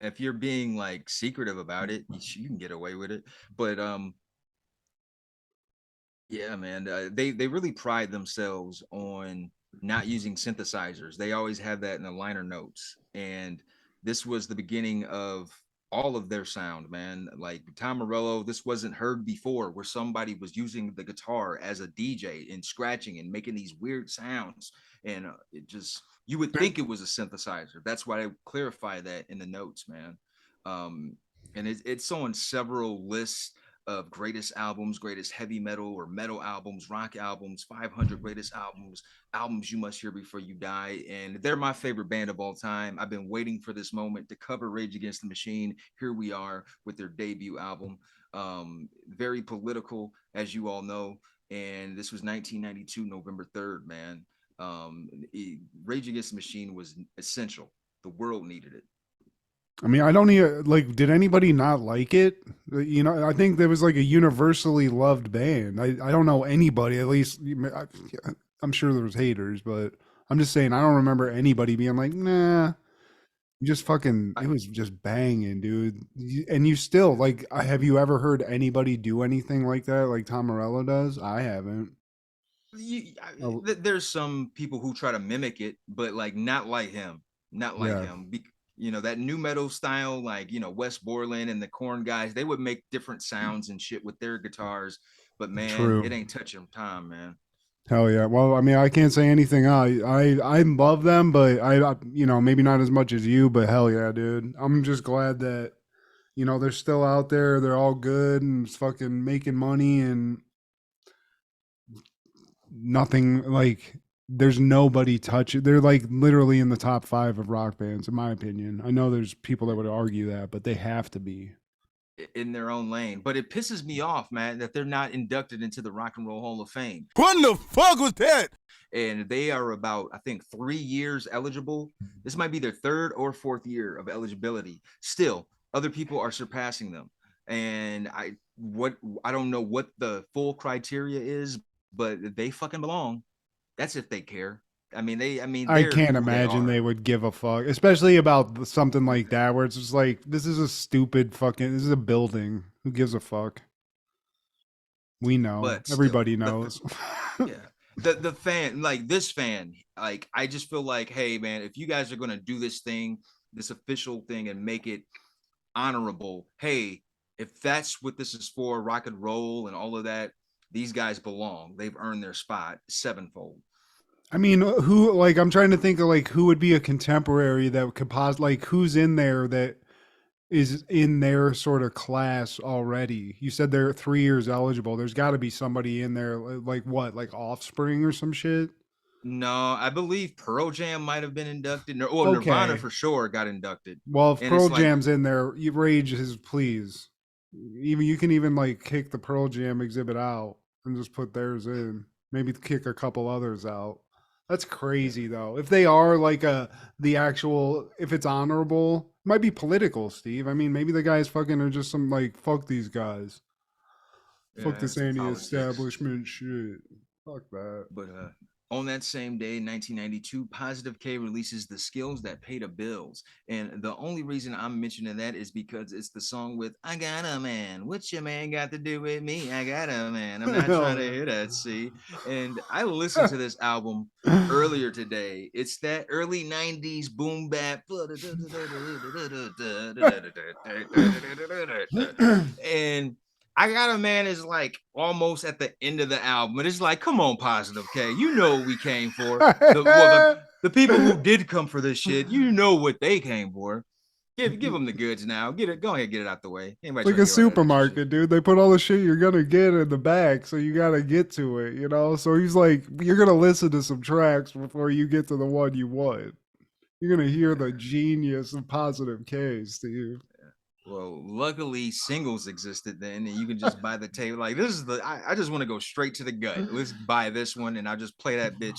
if you're being like secretive about it, you can get away with it. But yeah, man, they really pride themselves on not using synthesizers. They always have that in the liner notes, and this was the beginning of all of their sound, man. Like Tom Morello, this wasn't heard before, where somebody was using the guitar as a DJ and scratching and making these weird sounds, and it just you would think it was a synthesizer. That's why I clarify that in the notes, man. Um, and it's on several lists of greatest albums, greatest heavy metal or metal albums, rock albums, 500 greatest albums, albums you must hear before you die. And they're my favorite band of all time. I've been waiting for this moment to cover Rage Against the Machine. Here we are with their debut album. Very political, as you all know. And this was 1992, November 3rd, man. Rage Against the Machine was essential. The world needed it. I mean, I don't even like. Did anybody not like it? I think there was like a universally loved band. I don't know anybody. At least I'm sure there was haters, but I'm just saying I don't remember anybody being like, nah. Just fucking. It was just banging, dude. And you still like. Have you ever heard anybody do anything like that, like Tom Morello does? I haven't. There's some people who try to mimic it, but like not like him, not like Yeah. him. That new metal style, like Wes Borland and the Corn guys, they would make different sounds and shit with their guitars. But man, True. it ain't touching Tom, man. Hell yeah. Well, I mean, I can't say anything. I love them, but maybe not as much as you, but hell yeah, dude. I'm just glad that, they're still out there. They're all good and fucking making money and nothing like there's nobody touch it. They're like literally in the top 5 of rock bands, in my opinion. I know there's people that would argue that, but they have to be. In their own lane. But it pisses me off, man, that they're not inducted into the Rock and Roll Hall of Fame. What the fuck was that? And they are about, I think, 3 years eligible. This might be their 3rd or 4th year of eligibility. Still, other people are surpassing them. And I don't know what the full criteria is, but they fucking belong. That's if they care. I I can't imagine they would give a fuck, especially about something like that, where it's just like, this is a stupid fucking, this is a building. Who gives a fuck? We know. But everybody knows. Yeah. The fan, like this fan, like I just feel like, hey man, if you guys are gonna do this thing, this official thing, and make it honorable, hey, if that's what this is for, rock and roll and all of that, these guys belong. They've earned their spot sevenfold. I mean, who, like, I'm trying to think of like who would be a contemporary that could like who's in there that is in their sort of class already. You said they're 3 years eligible. There's got to be somebody in there like what, like Offspring or some shit. No, I believe Pearl Jam might have been inducted. Or Okay. Nirvana for sure got inducted. Well, if And Pearl it's like, Jam's in there, you Rage his please. Even you can even like kick the Pearl Jam exhibit out and just put theirs in. Maybe kick a couple others out. That's crazy though. If they are like the actual, if it's honorable, might be political, Steve. I mean, maybe the guys fucking are just some like fuck these guys. Fuck Yeah, this it's politics. anti-establishment shit. Fuck that. But on that same day, 1992, Positive K releases The Skills That Pay the Bills. And the only reason I'm mentioning that is because it's the song with I Got a Man. What your man got to do with me? I got a man. I'm not trying to hear that, see? And I listened to this album earlier today. It's that early 90s boom bap. And I Got a Man is like almost at the end of the album. And it's like, come on, Positive K. You know what we came for. The people who did come for this shit, you know what they came for. Give them the goods now. Get it. Go ahead, get it out the way. Anybody Like a supermarket, dude. They put all the shit you're gonna get in the back, so you gotta get to it, you know? So he's like, you're gonna listen to some tracks before you get to the one you want. You're gonna hear the genius of Positive K, Steve. Well, luckily singles existed then, and you can just buy the tape. Like this is I just want to go straight to the gut. Let's buy this one, and I'll just play that bitch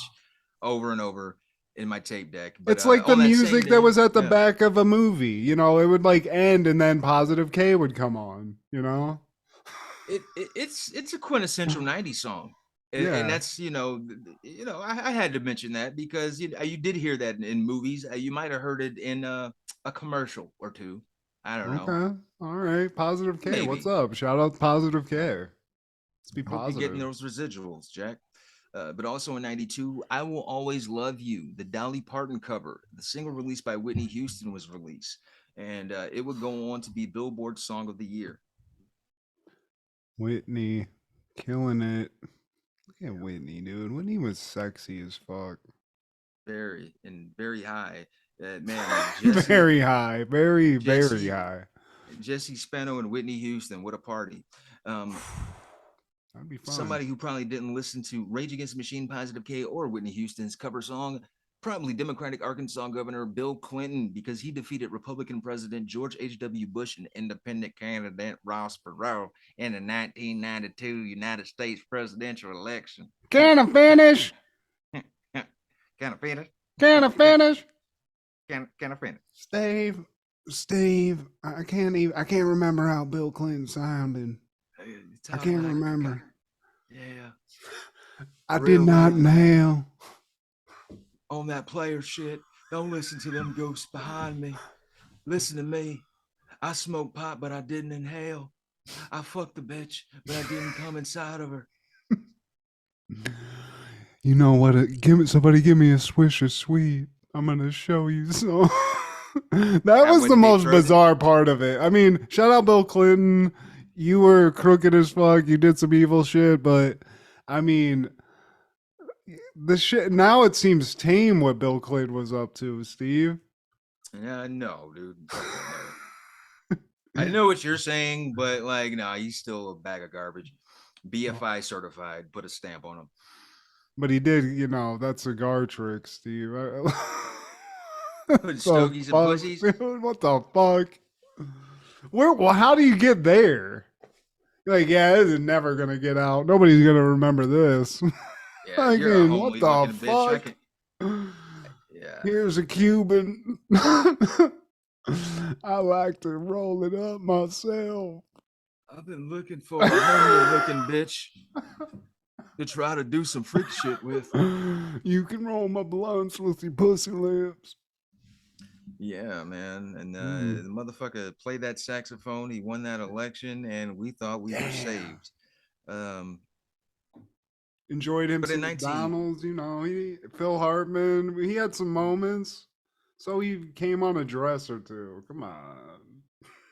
over and over in my tape deck. But it's like the music that was at the back of a movie. You know, it would like end, and then Positive K would come on. You know, it's a quintessential '90s song. And that's I had to mention that because you did hear that in movies. You might have heard it in a commercial or two. I don't know. Okay. All right. Positive K. Maybe. What's up? Shout out Positive K. Let's be positive. Hope you're getting those residuals, Jack. But also in 92, I Will Always Love You, the Dolly Parton cover. The single released by Whitney Houston was released. And it would go on to be Billboard Song of the Year. Whitney killing it. Look at Whitney, dude. Whitney was sexy as fuck. Very high. Man, Jessie, very high, very high. Jessie, Spano, and Whitney Houston. What a party! That'd be fun. Somebody who probably didn't listen to Rage Against the Machine, Positive K, or Whitney Houston's cover song, probably Democratic Arkansas Governor Bill Clinton, because he defeated Republican President George H.W. Bush and independent candidate Ross Perot in the 1992 United States presidential election. Can I finish? Can I finish? Can I finish? Can I finish? Steve, I can't remember how Bill Clinton sounded. I can't remember. Yeah. I did not nail. On that player shit, don't listen to them ghosts behind me. Listen to me. I smoked pot, but I didn't inhale. I fucked the bitch, but I didn't come inside of her. You know what? Somebody give me a swish of sweet. I'm gonna show you some. that was the most bizarre part of it. I mean, shout out Bill Clinton. You were crooked as fuck. You did some evil shit, but I mean, the shit now it seems tame what Bill Clinton was up to, Steve. Yeah, no, dude. I know what you're saying, but like, no, he's still a bag of garbage. BFI certified. Put a stamp on him. But he did, that cigar trick, Steve. Putting stogies and pussies. What the fuck? Well, how do you get there? Like, yeah, this is never gonna get out. Nobody's gonna remember this. Yeah, you're what the fuck? Yeah. Here's a Cuban. I like to roll it up myself. I've been looking for a homely-looking bitch to try to do some freak shit with. You can roll my blunts with your pussy lips. Yeah, man. And the motherfucker played that saxophone. He won that election, and we thought we were saved. Enjoyed him some McDonald's, Phil Hartman. He had some moments. So he came on a dress or two. Come on.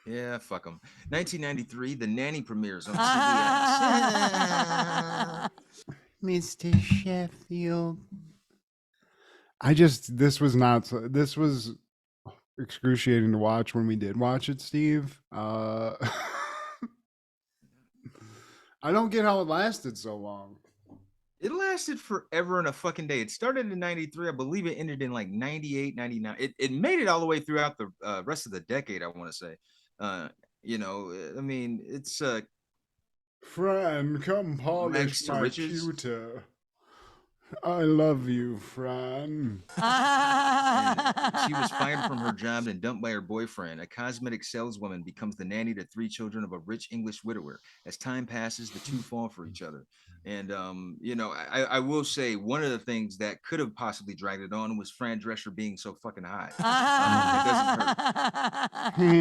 Yeah, fuck him. 1993, The Nanny premieres on CBS. Mr. Sheffield. This was excruciating to watch when we did watch it, Steve. I don't get how it lasted so long. It lasted forever and a fucking day. It started in 93. I believe it ended in like 98, 99. It made it all the way throughout the rest of the decade, I want to say. I mean, it's friend, come polish my riches. pewter. I love you, Fran. And she was fired from her job and dumped by her boyfriend. A cosmetic saleswoman becomes the nanny to three children of a rich English widower. As time passes, the two fall for each other. And I will say one of the things that could have possibly dragged it on was Fran Drescher being so fucking hot. That doesn't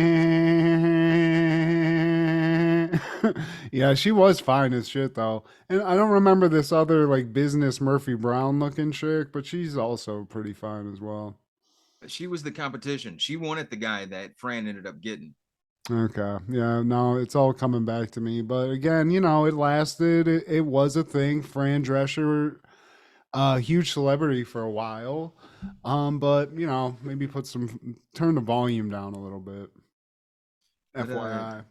hurt. Yeah, she was fine as shit though. And I don't remember this other like business Murphy Brown looking chick, but she's also pretty fine as well. She was the competition. She wanted the guy that Fran ended up getting. Okay. Yeah, no, it's all coming back to me. But again, it lasted. It was a thing. Fran Drescher, a huge celebrity for a while. But maybe turn the volume down a little bit. But, FYI.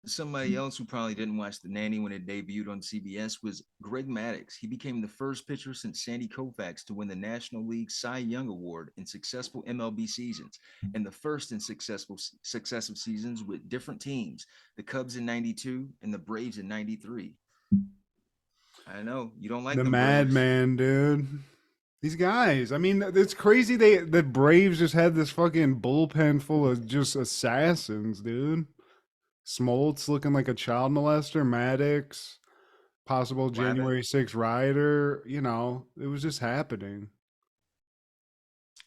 Somebody else who probably didn't watch The Nanny when it debuted on CBS was Greg Maddux. He became the first pitcher since Sandy Koufax to win the National League Cy Young Award in successful MLB seasons, and the first in successive seasons with different teams, the Cubs in 92 and the Braves in 93. I know you don't like the them madman, dude. These guys. I mean, it's crazy. The Braves just had this fucking bullpen full of just assassins, dude. Smoltz looking like a child molester, Maddox, possible January 6th rioter. It was just happening.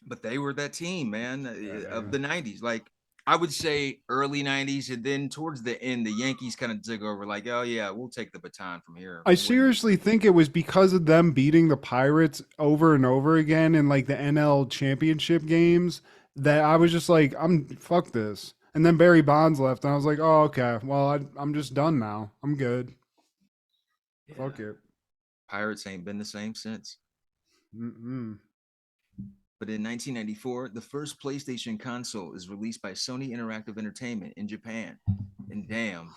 But they were that team, man, of the 90s. Like, I would say early 90s, and then towards the end, the Yankees kind of took over, like, oh, yeah, we'll take the baton from here. I seriously think it was because of them beating the Pirates over and over again in, like, the NL championship games that I was just like, fuck this. And then Barry Bonds left, and I was like, oh, okay. Well, I'm just done now. I'm good. Yeah. Fuck it. Pirates ain't been the same since. Mm-mm. But in 1994, the first PlayStation console is released by Sony Interactive Entertainment in Japan. And damn,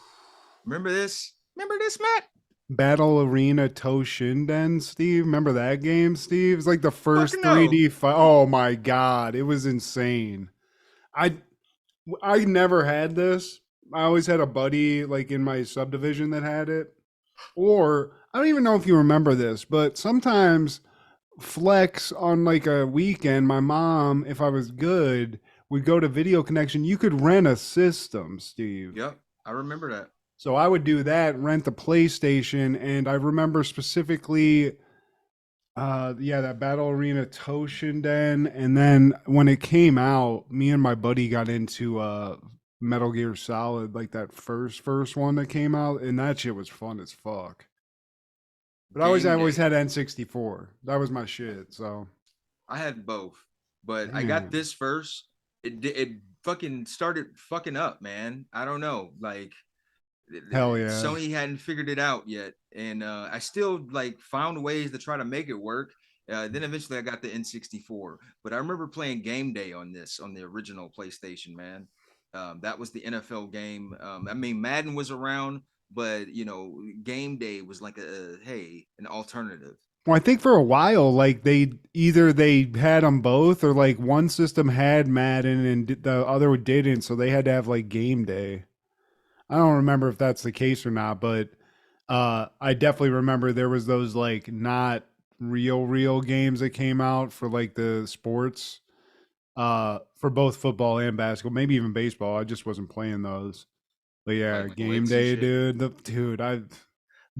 remember this? Remember this, Matt? Battle Arena Toshinden, Steve? Remember that game, Steve? It's like the first 3D fight. Oh, my God. It was insane. I never had this. I always had a buddy like in my subdivision that had it. Or I don't even know if you remember this, but sometimes Flex on like a weekend, my mom, if I was good, would go to Video Connection. You could rent a system, Steve. Yep, I remember that. So I would do that, rent the PlayStation, and I remember specifically that Battle Arena Toshinden, and then when it came out, me and my buddy got into Metal Gear Solid, like that first one that came out, and that shit was fun as fuck. But I always had N64. That was my shit. So I had both, but I got this first. It fucking started fucking up, man. I don't know, like. Hell yeah. Sony hadn't figured it out yet, and I still like found ways to try to make it work. Then eventually I got the N64, but I remember playing Game Day on the original PlayStation, man. That was the NFL game. I mean, Madden was around, but Game Day was like an alternative. Well, I think for a while, like they had them both, or like one system had Madden and the other didn't, so they had to have like Game Day. I don't remember if that's the case or not, but I definitely remember there was those like not real games that came out for like the sports, for both football and basketball, maybe even baseball. I just wasn't playing those. But yeah, like Game Day, dude. The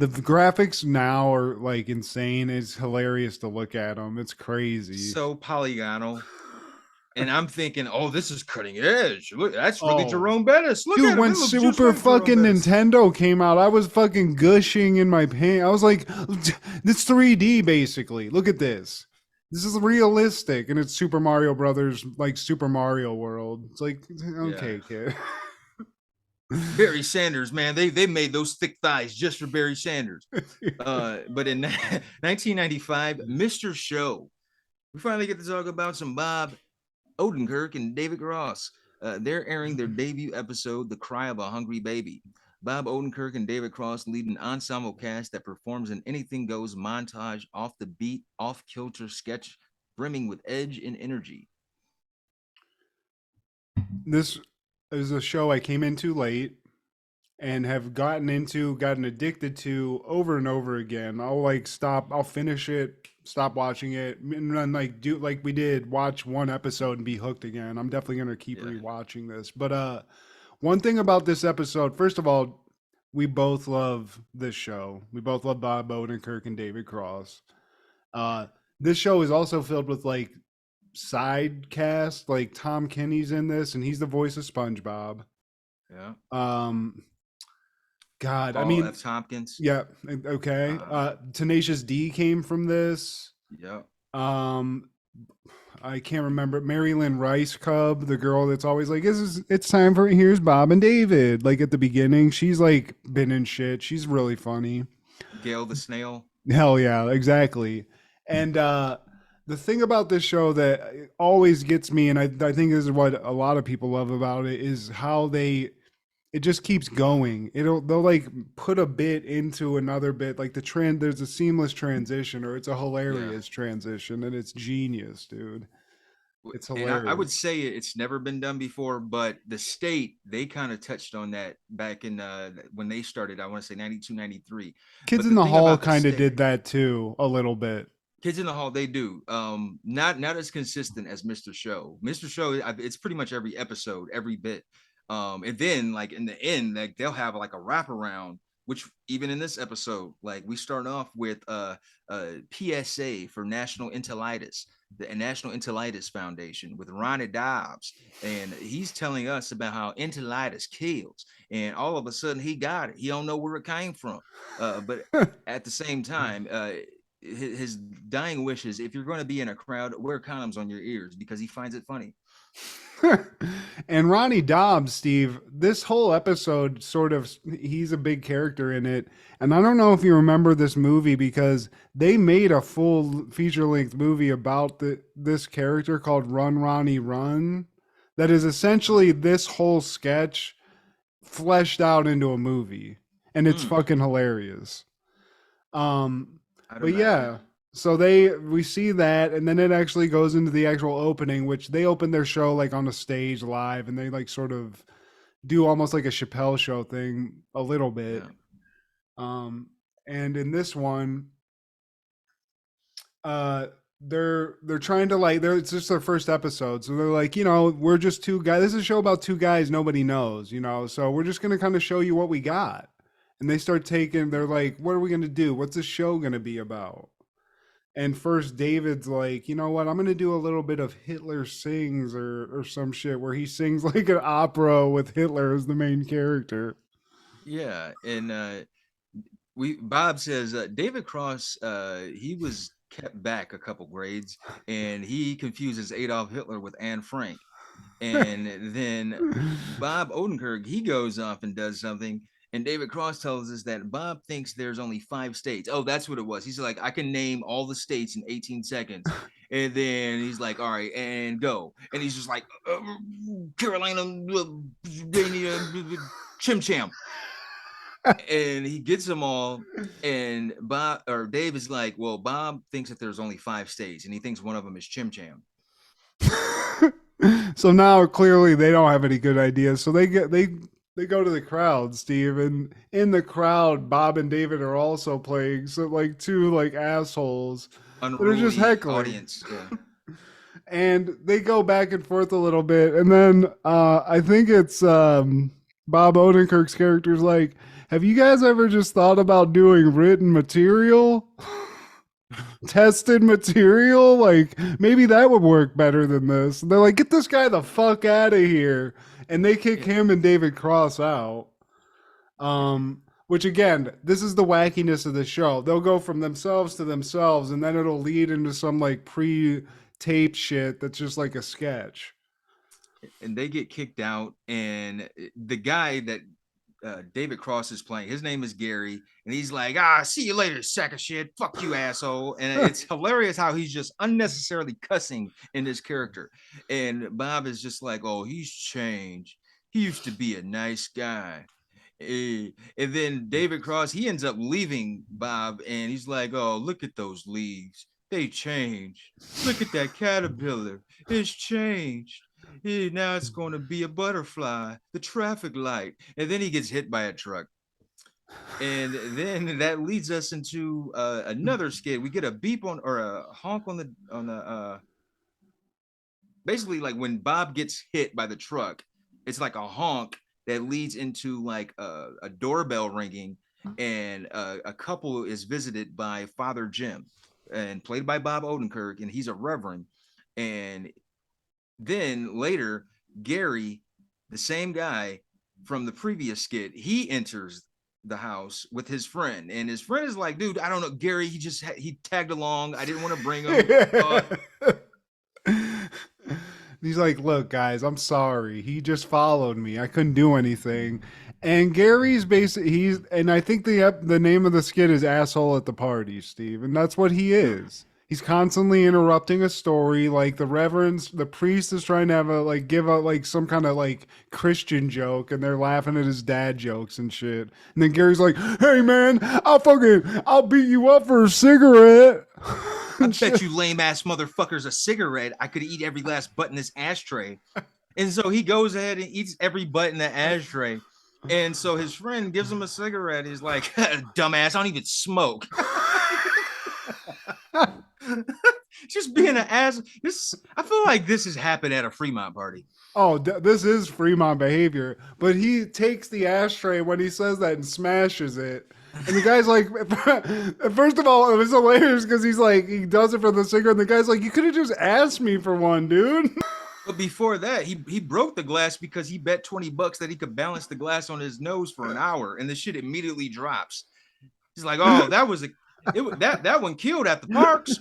graphics now are like insane. It's hilarious to look at them. It's crazy. So polygonal. And I'm thinking, oh, this is cutting edge. Look, that's really Jerome Bettis. Look, dude, when Super fucking Nintendo came out, I was fucking gushing in my pants. I was like, this 3D basically. Look at this. This is realistic, and it's Super Mario Brothers, like Super Mario World. It's like, okay, kid. Barry Sanders, man, they made those thick thighs just for Barry Sanders. But in 1995, Mr. Show, we finally get to talk about some Bob Odenkirk and David Cross. They're airing their debut episode, The Cry of a Hungry Baby. Bob Odenkirk and David Cross lead an ensemble cast that performs an anything goes montage, off the beat, off kilter sketch, brimming with edge and energy. This is a show I came into late and have gotten addicted to over and over again. I'll finish it stop watching it, and then like do like we did, watch one episode and be hooked again. I'm definitely gonna keep rewatching this. But one thing about this episode, first of all, we both love this show. We both love Bob Odenkirk and David Cross. This show is also filled with like side cast, like Tom Kenny's in this, and he's the voice of SpongeBob. Yeah. God, Paul I mean, F. Tompkins. yeah, okay. Tenacious D came from this. Yeah. I can't remember. Mary Lynn Rice Cub, the girl that's always like, it's time for here's Bob and David. Like at the beginning, she's like been in shit. She's really funny. Gail the Snail. Hell yeah, exactly. And the thing about this show that always gets me, and I think this is what a lot of people love about it, is how it just keeps going. They'll like put a bit into another bit, like there's a seamless transition, or it's a hilarious transition, and it's genius, dude. It's hilarious. And I would say it's never been done before, but the state, they kind of touched on that back in when they started, I want to say 92, 93. Kids in the Hall kind of did that too, a little bit. Kids in the Hall, they do. Not as consistent as Mr. Show. Mr. Show, it's pretty much every episode, every bit. And then like in the end, like they'll have like a wraparound, which even in this episode, like we start off with a PSA for National Enteritis, the National Enteritis Foundation with Ronnie Dobbs, and he's telling us about how enteritis kills, and all of a sudden he got it. He don't know where it came from, but at the same time, his dying wishes, if you're going to be in a crowd, wear condoms on your ears, because he finds it funny. And Ronnie Dobbs, Steve, this whole episode he's a big character in it. And I don't know if you remember this movie, because they made a full feature-length movie about this character called Run Ronnie Run, that is essentially this whole sketch fleshed out into a movie, and it's fucking hilarious. But yeah, so we see that, and then it actually goes into the actual opening, which they open their show like on a stage live, and they like sort of do almost like a Chappelle show thing a little bit. Yeah. And in this one, they're trying to like, it's just their first episode, so they're like, we're just two guys. This is a show about two guys nobody knows, so we're just gonna kind of show you what we got. And they start they're like, what are we gonna do? What's the show gonna be about? And first David's like, you know what, I'm going to do a little bit of Hitler Sings or some shit, where he sings like an opera with Hitler as the main character. Yeah. And Bob says David Cross, he was kept back a couple grades, and he confuses Adolf Hitler with Anne Frank. And then Bob Odenkirk, he goes off and does something. And David Cross tells us that Bob thinks there's only 5 states. Oh, that's what it was. He's like, I can name all the states in 18 seconds. And then he's like, all right, and go. And he's just like, Carolina, Chim Cham. And he gets them all. And Dave is like, well, Bob thinks that there's only 5 states, and he thinks one of them is Chim Cham. So now clearly they don't have any good ideas. So they go to the crowd, Steve, and in the crowd, Bob and David are also playing. So like two like assholes that are just heckling. Audience. Yeah. And they go back and forth a little bit, and then I think it's Bob Odenkirk's character's like, have you guys ever just thought about doing written material? Tested material? Like, maybe that would work better than this. And they're like, get this guy the fuck out of here. And they kick him and David Cross out. Which again, this is the wackiness of the show. They'll go from themselves to themselves, and then it'll lead into some like pre-taped shit that's just like a sketch. And they get kicked out, and the guy that David Cross is playing, his name is Gary, and he's like, see you later, sack of shit, fuck you, asshole. And it's hilarious how he's just unnecessarily cussing in this character. And Bob is just like, oh, he's changed. He used to be a nice guy. And then David Cross, he ends up leaving Bob, and he's like, oh, look at those leaves. They changed. Look at that caterpillar. It's changed. Now it's going to be a butterfly, the traffic light. And then he gets hit by a truck. And then that leads us into another skit. We get a beep on or a honk on the basically like when Bob gets hit by the truck, it's like a honk that leads into like a doorbell ringing, and a couple is visited by Father Jim, and played by Bob Odenkirk, and he's a reverend. And then later, Gary, the same guy from the previous skit, he enters the house with his friend, and his friend is like, dude, I don't know, Gary, he tagged along, I didn't want to bring him. He's like, look, guys, I'm sorry. He just followed me. I couldn't do anything. And Gary's basically, and I think the name of the skit is Asshole at the Party, Steve. And that's what he is. He's constantly interrupting a story. Like the priest is trying to have give out like some kind of like Christian joke, and they're laughing at his dad jokes and shit. And then Gary's like, hey man, I'll beat you up for a cigarette. I bet you lame ass motherfuckers a cigarette. I could eat every last butt in this ashtray. And so he goes ahead and eats every butt in the ashtray. And so his friend gives him a cigarette. He's like, dumbass, I don't even smoke. Just being an ass. I feel like this has happened at a Fremont party. Oh, this is Fremont behavior. But he takes the ashtray when he says that and smashes it. And the guy's like, first of all, it was hilarious because he's like, he does it for the cigarette. And the guy's like, you could have just asked me for one, dude. But before that, he broke the glass because he bet $20 that he could balance the glass on his nose for an hour, and the shit immediately drops. He's like, oh, that one killed at the parks.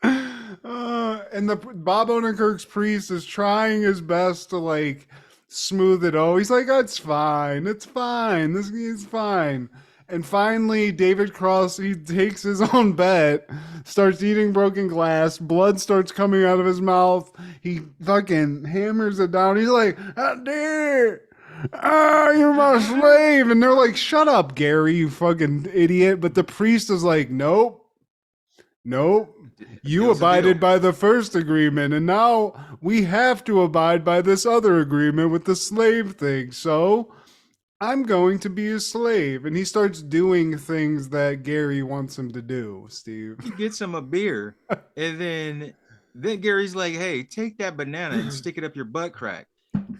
And the Bob Odenkirk's priest is trying his best to like smooth it over. He's like, oh, it's fine. This is fine. And finally, David Cross, he takes his own bet, starts eating broken glass, blood starts coming out of his mouth. He fucking hammers it down. He's like, how dare! You're my slave. And they're like, shut up, Gary, you fucking idiot. But the priest is like, nope. You abided by the first agreement, and now we have to abide by this other agreement with the slave thing. So I'm going to be a slave. And he starts doing things that Gary wants him to do, Steve. He gets him a beer, and then Gary's like, hey, take that banana and stick it up your butt crack.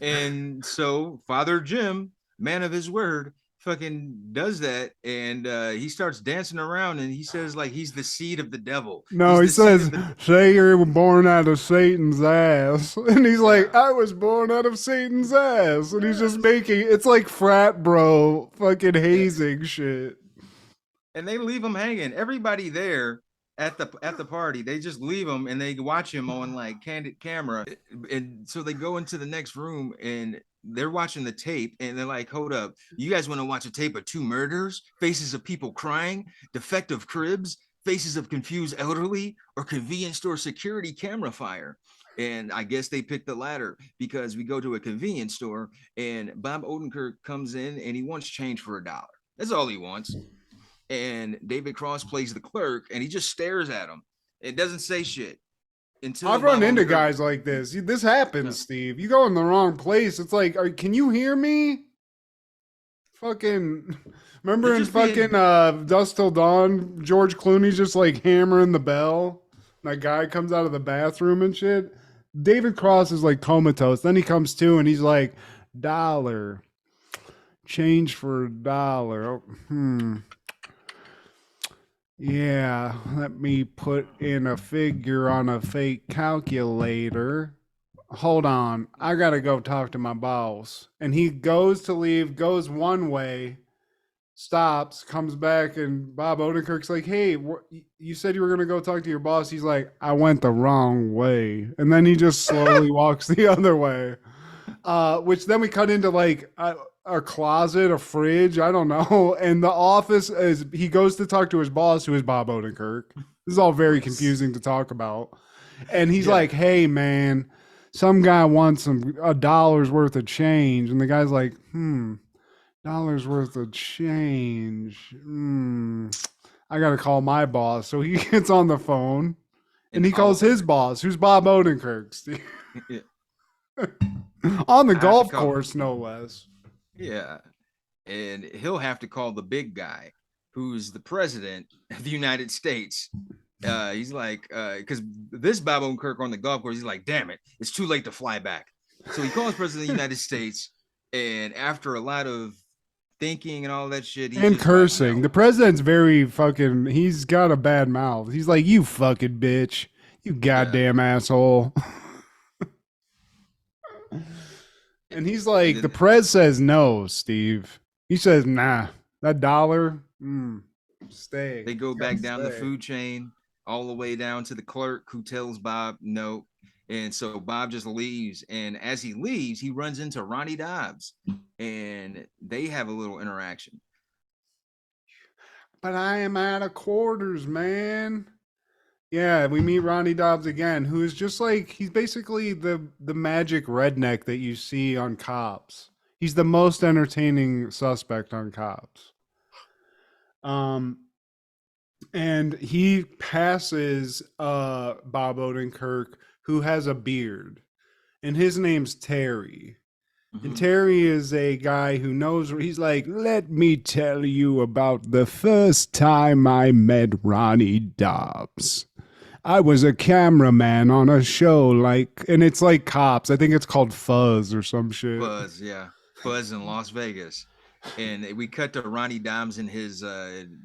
And so Father Jim, man of his word, fucking does that, and he starts dancing around, and he says like he's the seed of the devil. No, he says, say you were born out of Satan's ass. And he's like, I was born out of Satan's ass. And he's just it's like frat bro fucking hazing shit. And they leave him hanging. Everybody there at the party, they just leave him and they watch him on like candid camera. And so they go into the next room and they're watching the tape, and they're like, hold up, you guys want to watch a tape of 2 murders, faces of people crying, defective cribs, faces of confused elderly, or convenience store security camera fire? And I guess they picked the latter, because we go to a convenience store and Bob Odenkirk comes in and he wants change for $1. That's all he wants. And David Cross plays the clerk, and he just stares at him. It doesn't say shit. I've run into guys like this. This happens, Steve. You go in the wrong place. It's like, can you hear me? Fucking, remember in fucking Dusk Till Dawn, George Clooney's just like hammering the bell. That guy comes out of the bathroom and shit. David Cross is like comatose. Then he comes to and he's like, $1. Change for $1. Yeah, let me put in a figure on a fake calculator. Hold on, I gotta go talk to my boss. And he goes to leave, goes one way, stops, comes back, and Bob Odenkirk's like, hey, you said you were gonna go talk to your boss. He's like, I went the wrong way. And then he just slowly walks the other way. Which then we cut into like a closet, a fridge, I don't know. And the office is, he goes to talk to his boss, who is Bob Odenkirk. This is all very confusing to talk about. And he's like, hey man, some guy wants $1 worth of change. And the guy's like, $1 worth of change. I got to call my boss. So he gets on the phone and he calls his boss, who's Bob Odenkirk. On the golf course, no less. Yeah. and he'll have to call the big guy, who's the president of the United States. He's like, because this Bob Odenkirk on the golf course, he's like, damn it, it's too late to fly back. So he calls president of the United States, and after a lot of thinking and all that shit, and cursing, like, no. The president's very fucking. He's got a bad mouth. He's like, you fucking bitch, you goddamn asshole. And he's like, the pres says no, Steve. He says, nah, that dollar, stay. They go back down the food chain all the way down to the clerk, who tells Bob no. And so Bob just leaves. And as he leaves, he runs into Ronnie Dobbs, and they have a little interaction. But I am out of quarters, man. Yeah, we meet Ronnie Dobbs again, who is just like, he's basically the magic redneck that you see on Cops. He's the most entertaining suspect on Cops. And he passes Bob Odenkirk, who has a beard, and his name's Terry. Mm-hmm. And Terry is a guy who knows, he's like, let me tell you about the first time I met Ronnie Dobbs. I was a cameraman on a show and it's like Cops. I think it's called Fuzz or some shit. Fuzz, yeah. Fuzz in Las Vegas. And we cut to Ronnie Dobbs and his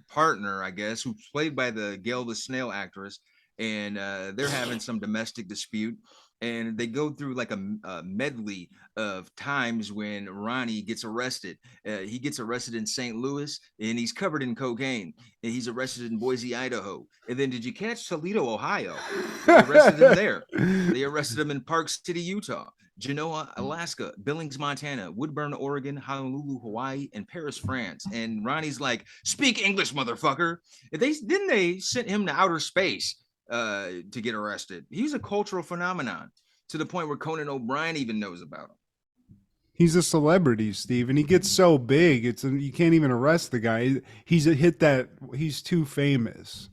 partner, I guess, who's played by the Gail the Snail actress. And they're having some domestic dispute. And they go through like a medley of times when Ronnie gets arrested. He gets arrested in St. Louis, and he's covered in cocaine. And he's arrested in Boise, Idaho. And then did you catch Toledo, Ohio? They arrested him there. They arrested him in Park City, Utah, Genoa, Alaska, Billings, Montana, Woodburn, Oregon, Honolulu, Hawaii, and Paris, France. And Ronnie's like, speak English, motherfucker. Then they sent him to outer space to get arrested. He's a cultural phenomenon to the point where Conan O'Brien even knows about him. He's a celebrity, Steve, and he gets so big, you can't even arrest the guy. He's too famous.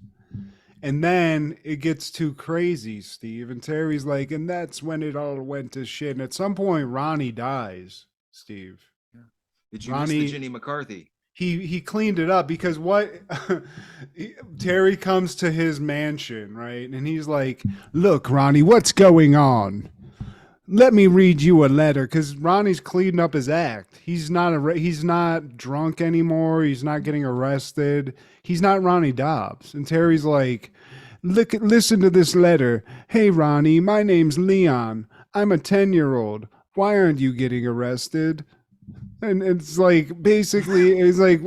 And then it gets too crazy, Steve, and Terry's like, and that's when it all went to shit. And at some point, Ronnie dies, Steve. Yeah. Did you miss the Jenny McCarthy? He cleaned it up because Terry comes to his mansion, right? And he's like, look, Ronnie, what's going on? Let me read you a letter, because Ronnie's cleaned up his act. He's not drunk anymore. He's not getting arrested. He's not Ronnie Dobbs. And Terry's like, listen to this letter. Hey, Ronnie, my name's Leon. I'm a 10-year-old. Why aren't you getting arrested? And it's like, basically, it's like,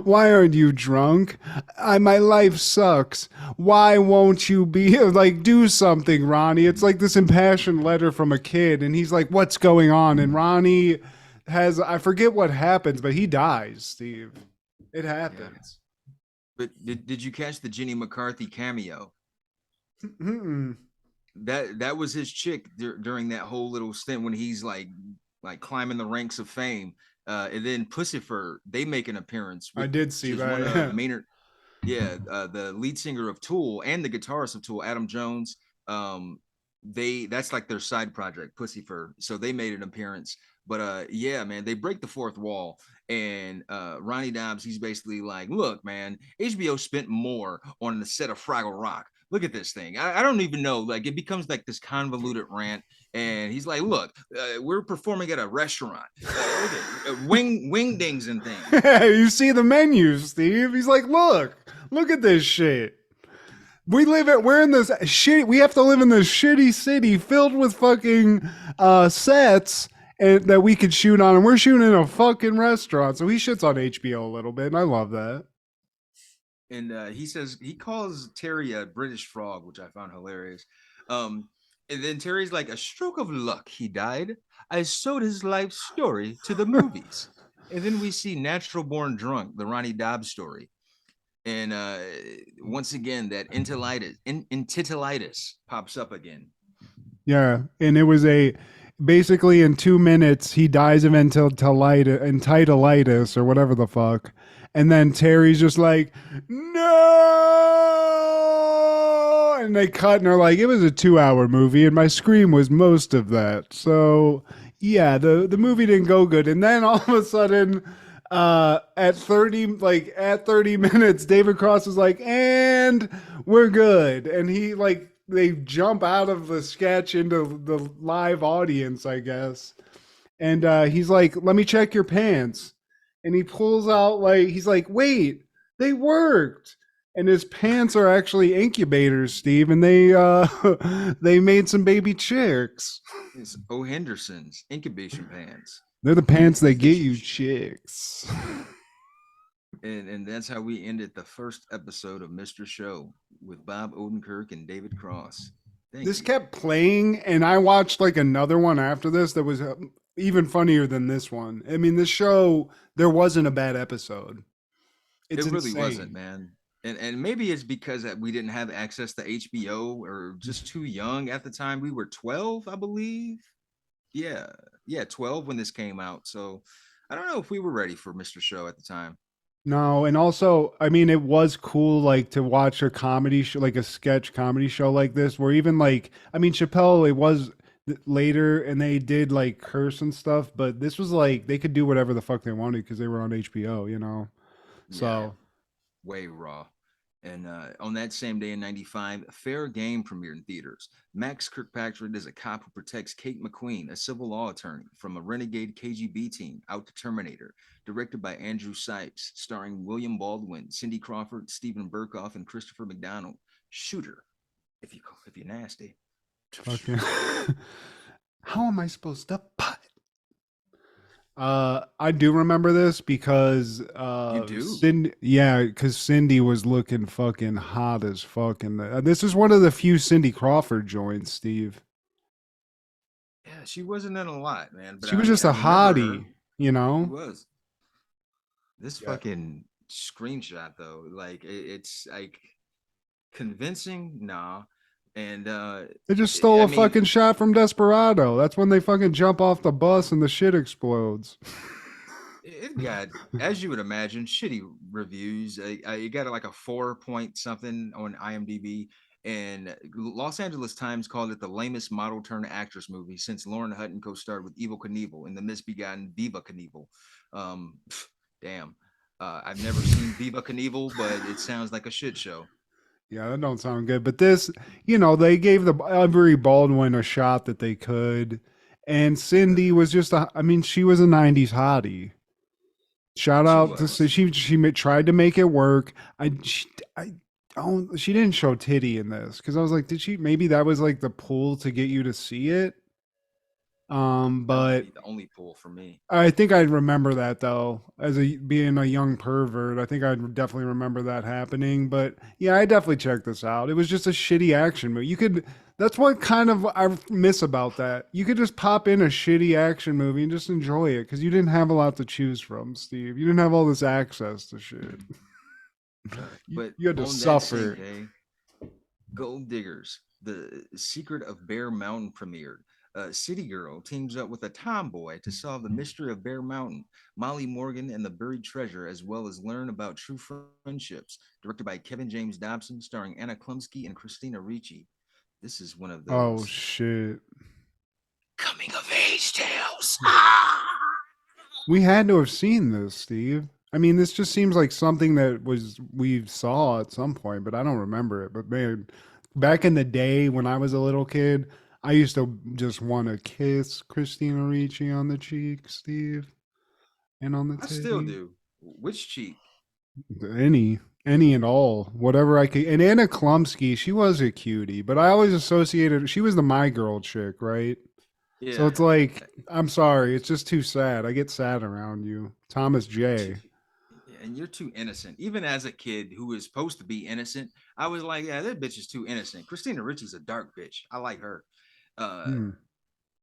why aren't you drunk? My life sucks. Why won't you be like, do something, Ronnie? It's like this impassioned letter from a kid. And he's like, what's going on? And Ronnie I forget what happens, but he dies, Steve. It happens. Yeah. But did you catch the Jenny McCarthy cameo? Mm-mm. That was his chick during that whole little stint when he's like climbing the ranks of fame. And then Puscifer, they make an appearance. I did see that. Maynard, the lead singer of Tool and the guitarist of Tool, Adam Jones. That's like their side project, Puscifer. So they made an appearance. But yeah, man, they break the fourth wall. And Ronnie Dobbs, he's basically like, look, man, HBO spent more on the set of Fraggle Rock. Look at this thing. I don't even know. Like, it becomes like this convoluted rant. And he's like, look, we're performing at a restaurant. Wing dings and things. You see the menu, Steve. He's like, look at this shit. We're in this shit. We have to live in this shitty city filled with fucking sets that we could shoot on. And we're shooting in a fucking restaurant. So he shits on HBO a little bit. And I love that. And he calls Terry a British frog, which I found hilarious. And then Terry's like, a stroke of luck, he died. I sold his life story to the movies. And then we see Natural Born Drunk, the Ronnie Dobbs story. And once again, that entitlitis pops up again. Yeah, and it was basically in 2 minutes, he dies of entitlitis or whatever the fuck. And then Terry's just like, no! And they cut and they're like, it was a 2-hour movie and my scream was most of that. So yeah, the movie didn't go good, and then all of a sudden, at 30 minutes, David Cross was like, "And we're good," and he like they jump out of the sketch into the live audience, I guess, and he's like, "Let me check your pants," and he pulls out like he's like, "Wait, they worked." And his pants are actually incubators, Steve, and they they made some baby chicks. It's O. Henderson's incubation pants. They're the pants that get you chicks. And that's how we ended the first episode of Mr. Show with Bob Odenkirk and David Cross. This kept playing, and I watched like another one after this that was even funnier than this one. I mean, this show, there wasn't a bad episode. It really wasn't, man. And maybe it's because that we didn't have access to HBO or just too young at the time. We were 12, I believe. Yeah, 12 when this came out. So I don't know if we were ready for Mr. Show at the time. No, and also, I mean, it was cool like to watch a comedy show, like a sketch comedy show like this, where even like, I mean, Chappelle, it was later and they did like curse and stuff, but this was like they could do whatever the fuck they wanted because they were on HBO, you know. So. Yeah. Way raw. And on that same day in 95, Fair Game premiered in theaters. Max Kirkpatrick is a cop who protects Kate McQueen, a civil law attorney from a renegade KGB team out to Terminator, directed by Andrew Sipes, starring William Baldwin, Cindy Crawford, Stephen Burkoff, and Christopher McDonald. Shooter, if you're nasty. Okay. How am I supposed to putt? I do remember this because you do? Cindy, yeah, because Cindy was looking fucking hot as fuck. This is one of the few Cindy Crawford joints, Steve. Yeah, she wasn't in a lot, man. But she was just a hottie, you know. She was. This fucking screenshot though, like it's like convincing, nah. And they just stole a fucking shot from Desperado. That's when they fucking jump off the bus and the shit explodes. It got, as you would imagine, shitty reviews. You got like a 4 point something on IMDb, and Los Angeles Times called it the lamest model turn actress movie since Lauren Hutton co-starred with Evel Knievel in the misbegotten Viva Knievel. Damn, I've never seen Viva Knievel, but it sounds like a shit show. Yeah, that don't sound good. But this, you know, they gave every Baldwin a shot that they could. And Cindy was just she was a 90s hottie. Shout out to she tried to make it work. She didn't show titty in this because I was like, did she? Maybe that was like the pull to get you to see it. But the only pull for me. I think I'd remember that though, being a young pervert. I think I'd definitely remember that happening. But yeah, I definitely checked this out. It was just a shitty action movie. That's what kind of I miss about that. You could just pop in a shitty action movie and just enjoy it because you didn't have a lot to choose from, Steve. You didn't have all this access to shit. But you had to suffer. Gold Diggers, The Secret of Bear Mountain premiered. City Girl teams up with a tomboy to solve the mystery of Bear Mountain, Molly Morgan and the Buried Treasure, as well as learn about true friendships. Directed by Kevin James Dobson, starring Anna Klumsky and Christina Ricci. This is one of those. Oh shit! Coming of age tales. We had to have seen this, Steve. I mean, this just seems like something that we saw at some point, but I don't remember it. But man, back in the day when I was a little kid, I used to just want to kiss Christina Ricci on the cheek, Steve, and on the titty. I still do. Which cheek? Any and all, whatever I could. And Anna Klumsky, she was a cutie, but I always associated, she was the My Girl chick, right? Yeah. So it's like, I'm sorry, it's just too sad. I get sad around you. Thomas J. And you're too innocent. Even as a kid who is supposed to be innocent, I was like, yeah, that bitch is too innocent. Christina Ricci's a dark bitch. I like her.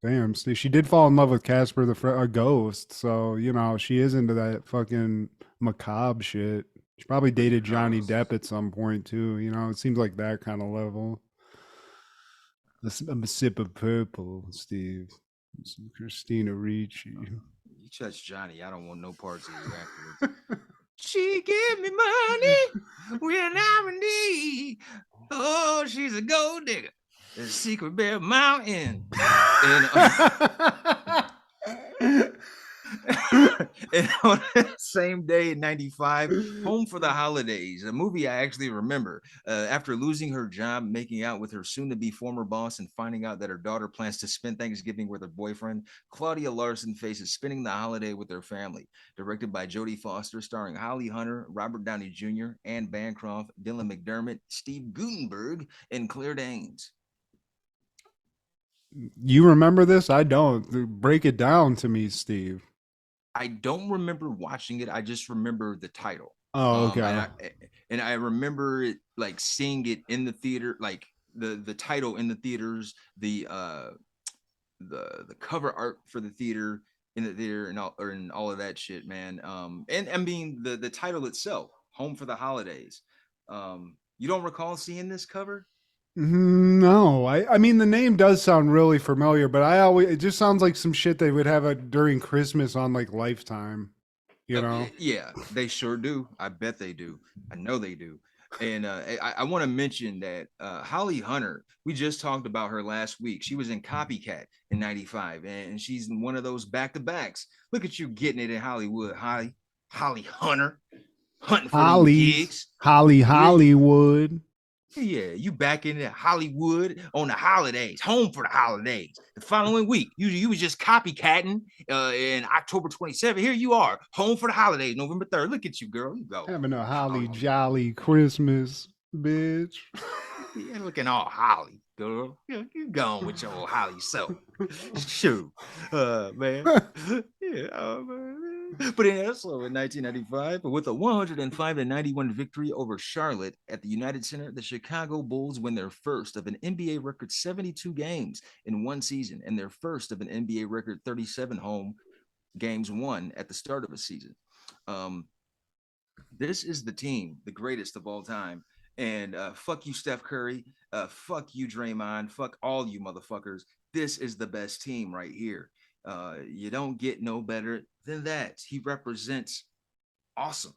Damn, Steve. She did fall in love with Casper a ghost, so you know she is into that fucking macabre shit. She probably dated Johnny Depp at some point too. You know, it seems like that kind of level. A sip of purple, Steve. Some Christina Ricci. You touch Johnny, I don't want no parts of you afterwards. She give me money when I'm in need. Oh, she's a gold digger. The Secret Bear Mountain. And, And on that same day in 95, Home for the Holidays, a movie I actually remember. After losing her job, making out with her soon-to-be former boss, and finding out that her daughter plans to spend Thanksgiving with her boyfriend, Claudia Larson faces spending the holiday with her family. Directed by Jodie Foster, starring Holly Hunter, Robert Downey Jr., Anne Bancroft, Dylan McDermott, Steve Guttenberg, and Claire Danes. You remember this? I don't. Break it down to me, Steve. I don't remember watching it. I just remember the title. Oh, okay. And I remember it, like, seeing it in the theater, like the title in the theaters, the cover art for the theater in the theater, and all of that shit, man. And I mean the title itself, Home for the Holidays. You don't recall seeing this cover? No, I mean the name does sound really familiar, but it just sounds like some shit they would have during Christmas on like Lifetime, you know? Yeah, they sure do. I bet they do. I know they do. And I want to mention that Holly Hunter, we just talked about her last week. She was in Copycat in 95, and she's in one of those back-to-backs. Look at you getting it in Hollywood, Holly Hunter, hunting for them gigs. Hollywood. Yeah, you back in Hollywood on the holidays, Home for the Holidays. The following week, you was just copycatting in October 27th. Here you are, Home for the Holidays, November 3rd. Look at you, girl. You go. Having a holly jolly Christmas, bitch. You're looking all holly, girl. You gone with your old holly self. Shoot. Man. Yeah, man. But also in 1995, with a 105-91 victory over Charlotte at the United Center, the Chicago Bulls win their first of an NBA record 72 games in one season, and their first of an NBA record 37 home games won at the start of a season. This is the team, the greatest of all time. And fuck you, Steph Curry. Fuck you, Draymond. Fuck all you motherfuckers. This is the best team right here. You don't get no better than that. He represents awesome.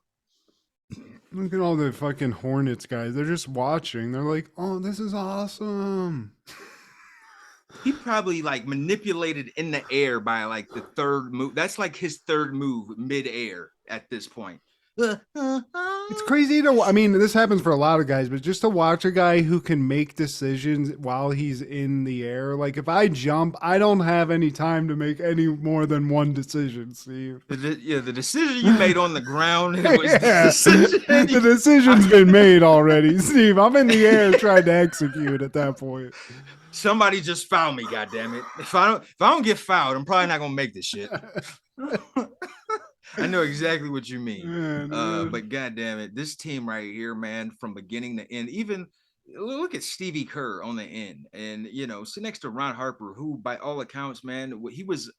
Look at all the fucking Hornets guys. They're just watching. They're like, oh, this is awesome. He probably like manipulated in the air by like the third move. That's like his third move mid-air at this point. It's crazy I mean, this happens for a lot of guys, but just to watch a guy who can make decisions while he's in the air. Like if I jump, I don't have any time to make any more than one decision, Steve. The decision you made on the ground. The decision's been made already, Steve. I'm in the air trying to execute at that point. Somebody just foul me, goddammit. If I don't get fouled, I'm probably not gonna make this shit. I know exactly what you mean. But goddamn it, this team right here, man, from beginning to end, even look at Stevie Kerr on the end, and sit next to Ron Harper, who by all accounts, man, he was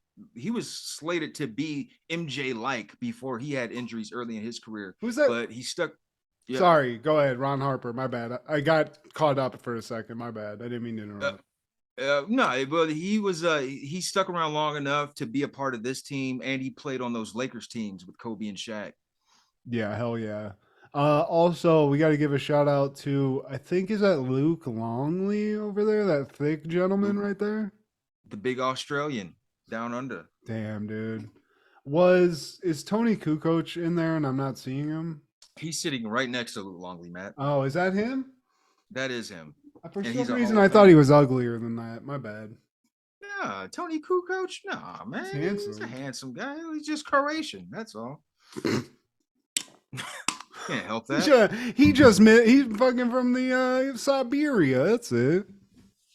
slated to be MJ like before he had injuries early in his career. Who's that? But he stuck. Yeah. Sorry, go ahead, Ron Harper. My bad. I got caught up for a second. My bad. I didn't mean to interrupt. No, but he stuck around long enough to be a part of this team, and he played on those Lakers teams with Kobe and Shaq. Yeah, hell yeah. Also, we got to give a shout out to, I think, is that Luke Longley over there, that thick gentleman right there? The big Australian down under. Damn, dude. Is Tony Kukoc in there and I'm not seeing him? He's sitting right next to Luke Longley, Matt. Oh, is that him? That is him. For some reason, I thought he was uglier than that. My bad. Yeah, Tony Kukoc? Nah, man. He's a handsome guy. He's just Croatian. That's all. Can't help that. He's fucking from the Siberia. That's it.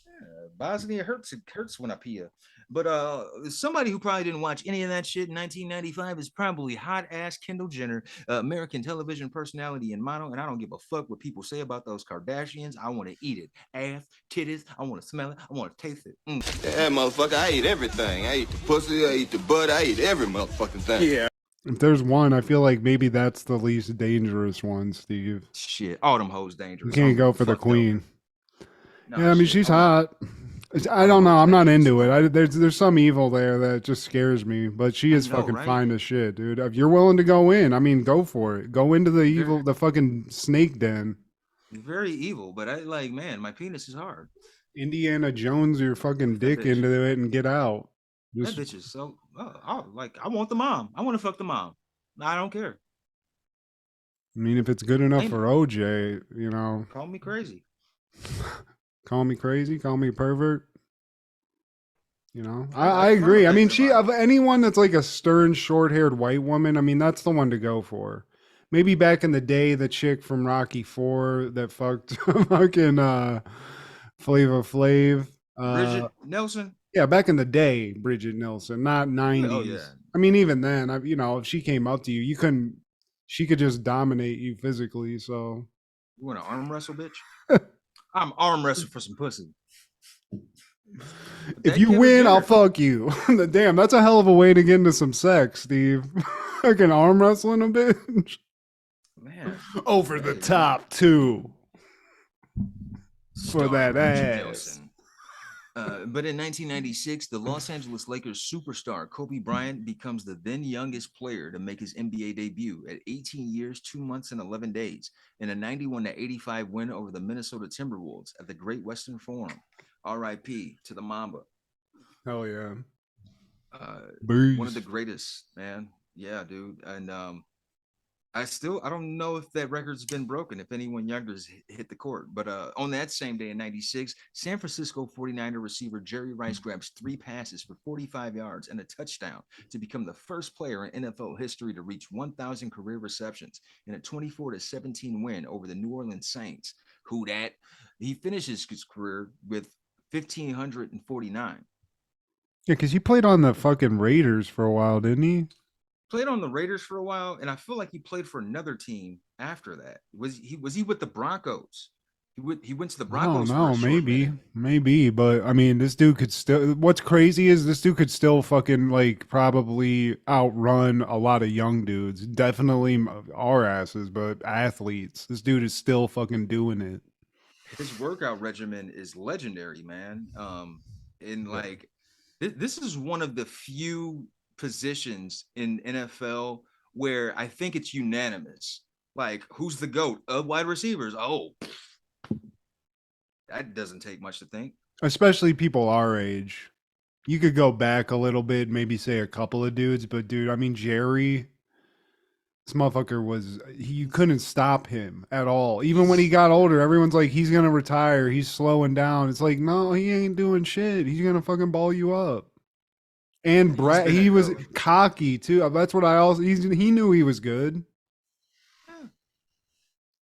Yeah, Bosnia Herzegovina. But somebody who probably didn't watch any of that shit in 1995 is probably hot ass Kendall Jenner, American television personality and model. And I don't give a fuck what people say about those Kardashians. I want to eat it. Ass, titties. I want to smell it. I want to taste it. Yeah, motherfucker, I eat everything. I eat the pussy. I eat the butt. I eat every motherfucking thing. Yeah. If there's one, I feel like maybe that's the least dangerous one, Steve. Shit, all them hoes dangerous. You can't go for the queen. No, yeah, I mean, she's hot. I don't know. I'm not into it. There's some evil there that just scares me, but she is fucking fine as shit, dude. If you're willing to go in, I mean, go for it. Go into the fucking snake den. Very evil, but man, my penis is hard. Indiana Jones your fucking dick into it and get out. That bitch is so. I want the mom. I want to fuck the mom. I don't care. I mean, if it's good enough Ain't for OJ, you know, Call me crazy. call me crazy, call me pervert. You know, Yeah, I that's agree. I mean, permanent of anyone that's like a stern, short-haired white woman, I mean, that's the one to go for. Maybe back in the day, the chick from Rocky IV that fucked fucking Flava Flav. Bridget Nelson. Yeah, back in the day, Bridget Nelson, not 90s. Oh yeah. I mean, even then, you know, if she came up to you, you couldn't. She could just dominate you physically. So, You want to arm wrestle, bitch? I'm arm wrestling for some pussy. if you win, I'll fuck you. Damn, that's a hell of a way to get into some sex, Steve. Fucking arm wrestling a bitch. Man, Over the top too. For that Bridget ass. Nelson. But in 1996, the Los Angeles Lakers superstar Kobe Bryant becomes the then youngest player to make his NBA debut at 18 years, 2 months, and 11 days in a 91-85 win over the Minnesota Timberwolves at the Great Western Forum. R.I.P. to the Mamba. Hell yeah. One of the greatest, man. Yeah, dude. And I don't know if that record's been broken, if anyone younger's hit the court. But on that same day in 96, San Francisco 49er receiver Jerry Rice grabs 3 passes for 45 yards and a touchdown to become the first player in NFL history to reach 1,000 career receptions in a 24-17 win over the New Orleans Saints. Who dat? He finishes his career with 1,549. Yeah, because he played on the fucking Raiders for a while, didn't he? Played on the Raiders for a while, and I feel like he played for another team after that. Was he with the Broncos? He went to the Broncos. Oh no, maybe, but I mean, this dude could still. What's crazy is this dude could still fucking like probably outrun a lot of young dudes. Definitely our asses, but athletes. This dude is still fucking doing it. His workout regimen is legendary, man. And like this is one of the few positions in NFL where I think it's unanimous. Like, who's the GOAT of wide receivers? Oh, that doesn't take much to think. Especially people our age. You could go back a little bit, maybe say a couple of dudes, but dude, I mean, Jerry, this motherfucker you couldn't stop him at all. Even when he got older, everyone's like, he's going to retire. He's slowing down. It's like, no, he ain't doing shit. He's going to fucking ball you up. And Brad, he was cocky too. That's what he knew he was good.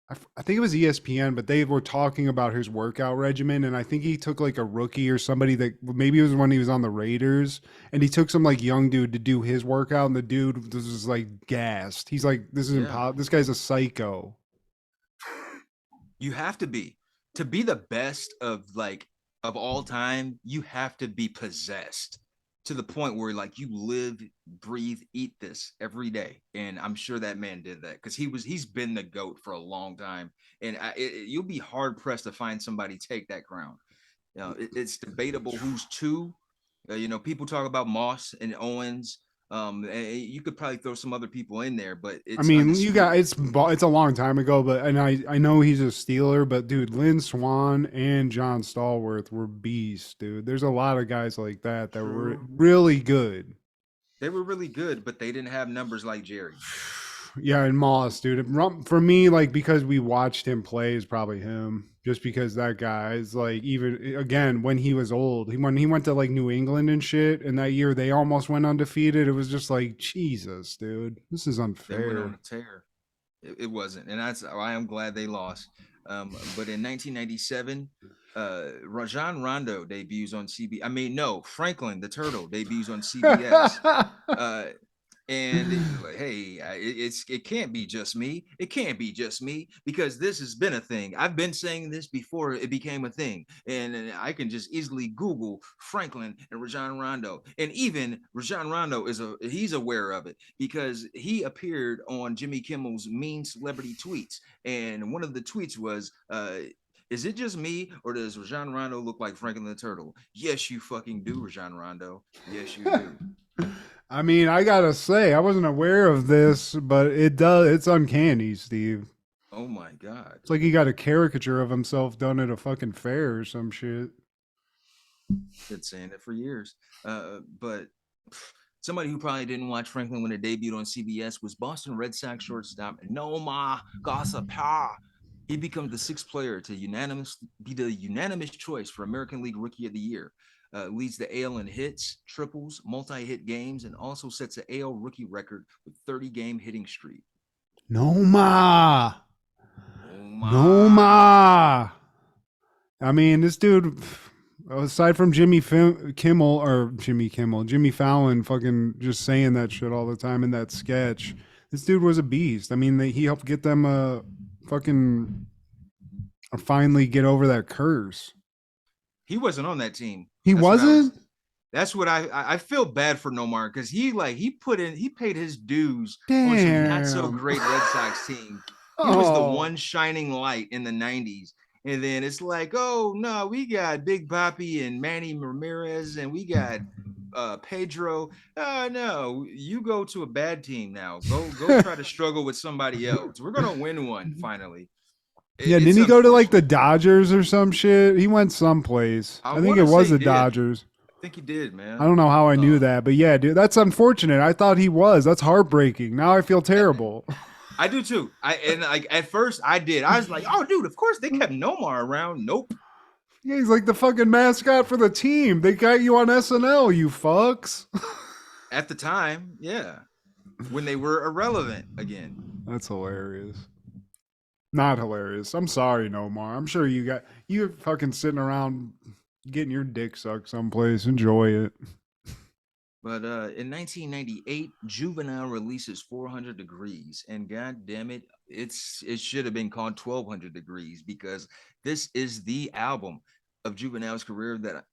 I think it was ESPN, but they were talking about his workout regimen, and I think he took like a rookie or somebody that maybe it was when he was on the Raiders, and he took some like young dude to do his workout, and the dude was like gassed. He's like, "This is impossible. This guy's a psycho." You have to be the best of all time. You have to be possessed to the point where like you live, breathe, eat this every day. And I'm sure that man did that because he's been the GOAT for a long time. And you'll be hard pressed to find somebody take that crown. You know, it's debatable who's two. People talk about Moss and Owens. You could probably throw some other people in there, but it's a long time ago, but I know he's a Steeler, but dude, Lynn Swann and John Stallworth were beasts, dude. There's a lot of guys like that were really good. They were really good, but they didn't have numbers like Jerry. Yeah, and Moss, dude. For me, like, because we watched him play is probably him. Just because that guy is like, even again, when he was old, when he went to like New England and shit, and that year they almost went undefeated. It was just like, Jesus, dude, this is unfair. They went on a tear. It wasn't, and that's why I'm glad they lost. But in 1997, Rajon Rondo debuts on Franklin the Turtle debuts on CBS. And like, hey, it can't be just me. It can't be just me because this has been a thing. I've been saying this before it became a thing, and I can just easily Google Franklin and Rajon Rondo, and even Rajon Rondo he's aware of it because he appeared on Jimmy Kimmel's Mean Celebrity Tweets, and one of the tweets was, "Is it just me, or does Rajon Rondo look like Franklin the Turtle?" Yes, you fucking do, Rajon Rondo. Yes, you do. I mean, I gotta say, I wasn't aware of this, but it does. It's uncanny, Steve. Oh my God! It's like he got a caricature of himself done at a fucking fair or some shit. Been saying it for years, but Somebody who probably didn't watch Franklin when it debuted on CBS was Boston Red Sox shortstop Nomar Garciaparra. He becomes the sixth player to be the unanimous choice for American League Rookie of the Year. Leads the AL in hits, triples, multi-hit games, and also sets an AL rookie record with 30-game hitting streak. Noma. I mean, this dude, aside from Jimmy Fallon fucking just saying that shit all the time in that sketch, this dude was a beast. I mean, he helped get them finally get over that curse. He wasn't on that team. He wasn't? That's what I feel bad for Nomar, because he paid his dues Damn. on some not so great Red Sox team. He was the one shining light in the 90s. And then it's like, oh no, we got Big Papi and Manny Ramirez, and we got Pedro. No, you go to a bad team now. Go try to struggle with somebody else. We're gonna win one finally. Didn't he go to like the Dodgers or some shit? He went someplace. I think it was the Dodgers. I think he did, man. I don't know how I knew that, but yeah, dude, that's unfortunate. I thought he was. That's heartbreaking. Now I feel terrible. I do too. At first I did. I was like, oh, dude, of course they kept Nomar around. Nope. Yeah, he's like the fucking mascot for the team. They got you on SNL, you fucks. At the time, yeah, when they were irrelevant again. That's hilarious. Not hilarious. I'm sorry, Nomar. I'm sure you're fucking sitting around getting your dick sucked someplace. Enjoy it. But in 1998, Juvenile releases 400 Degrees, and god damn it, it should have been called 1200 Degrees, because this is the album of Juvenile's career that,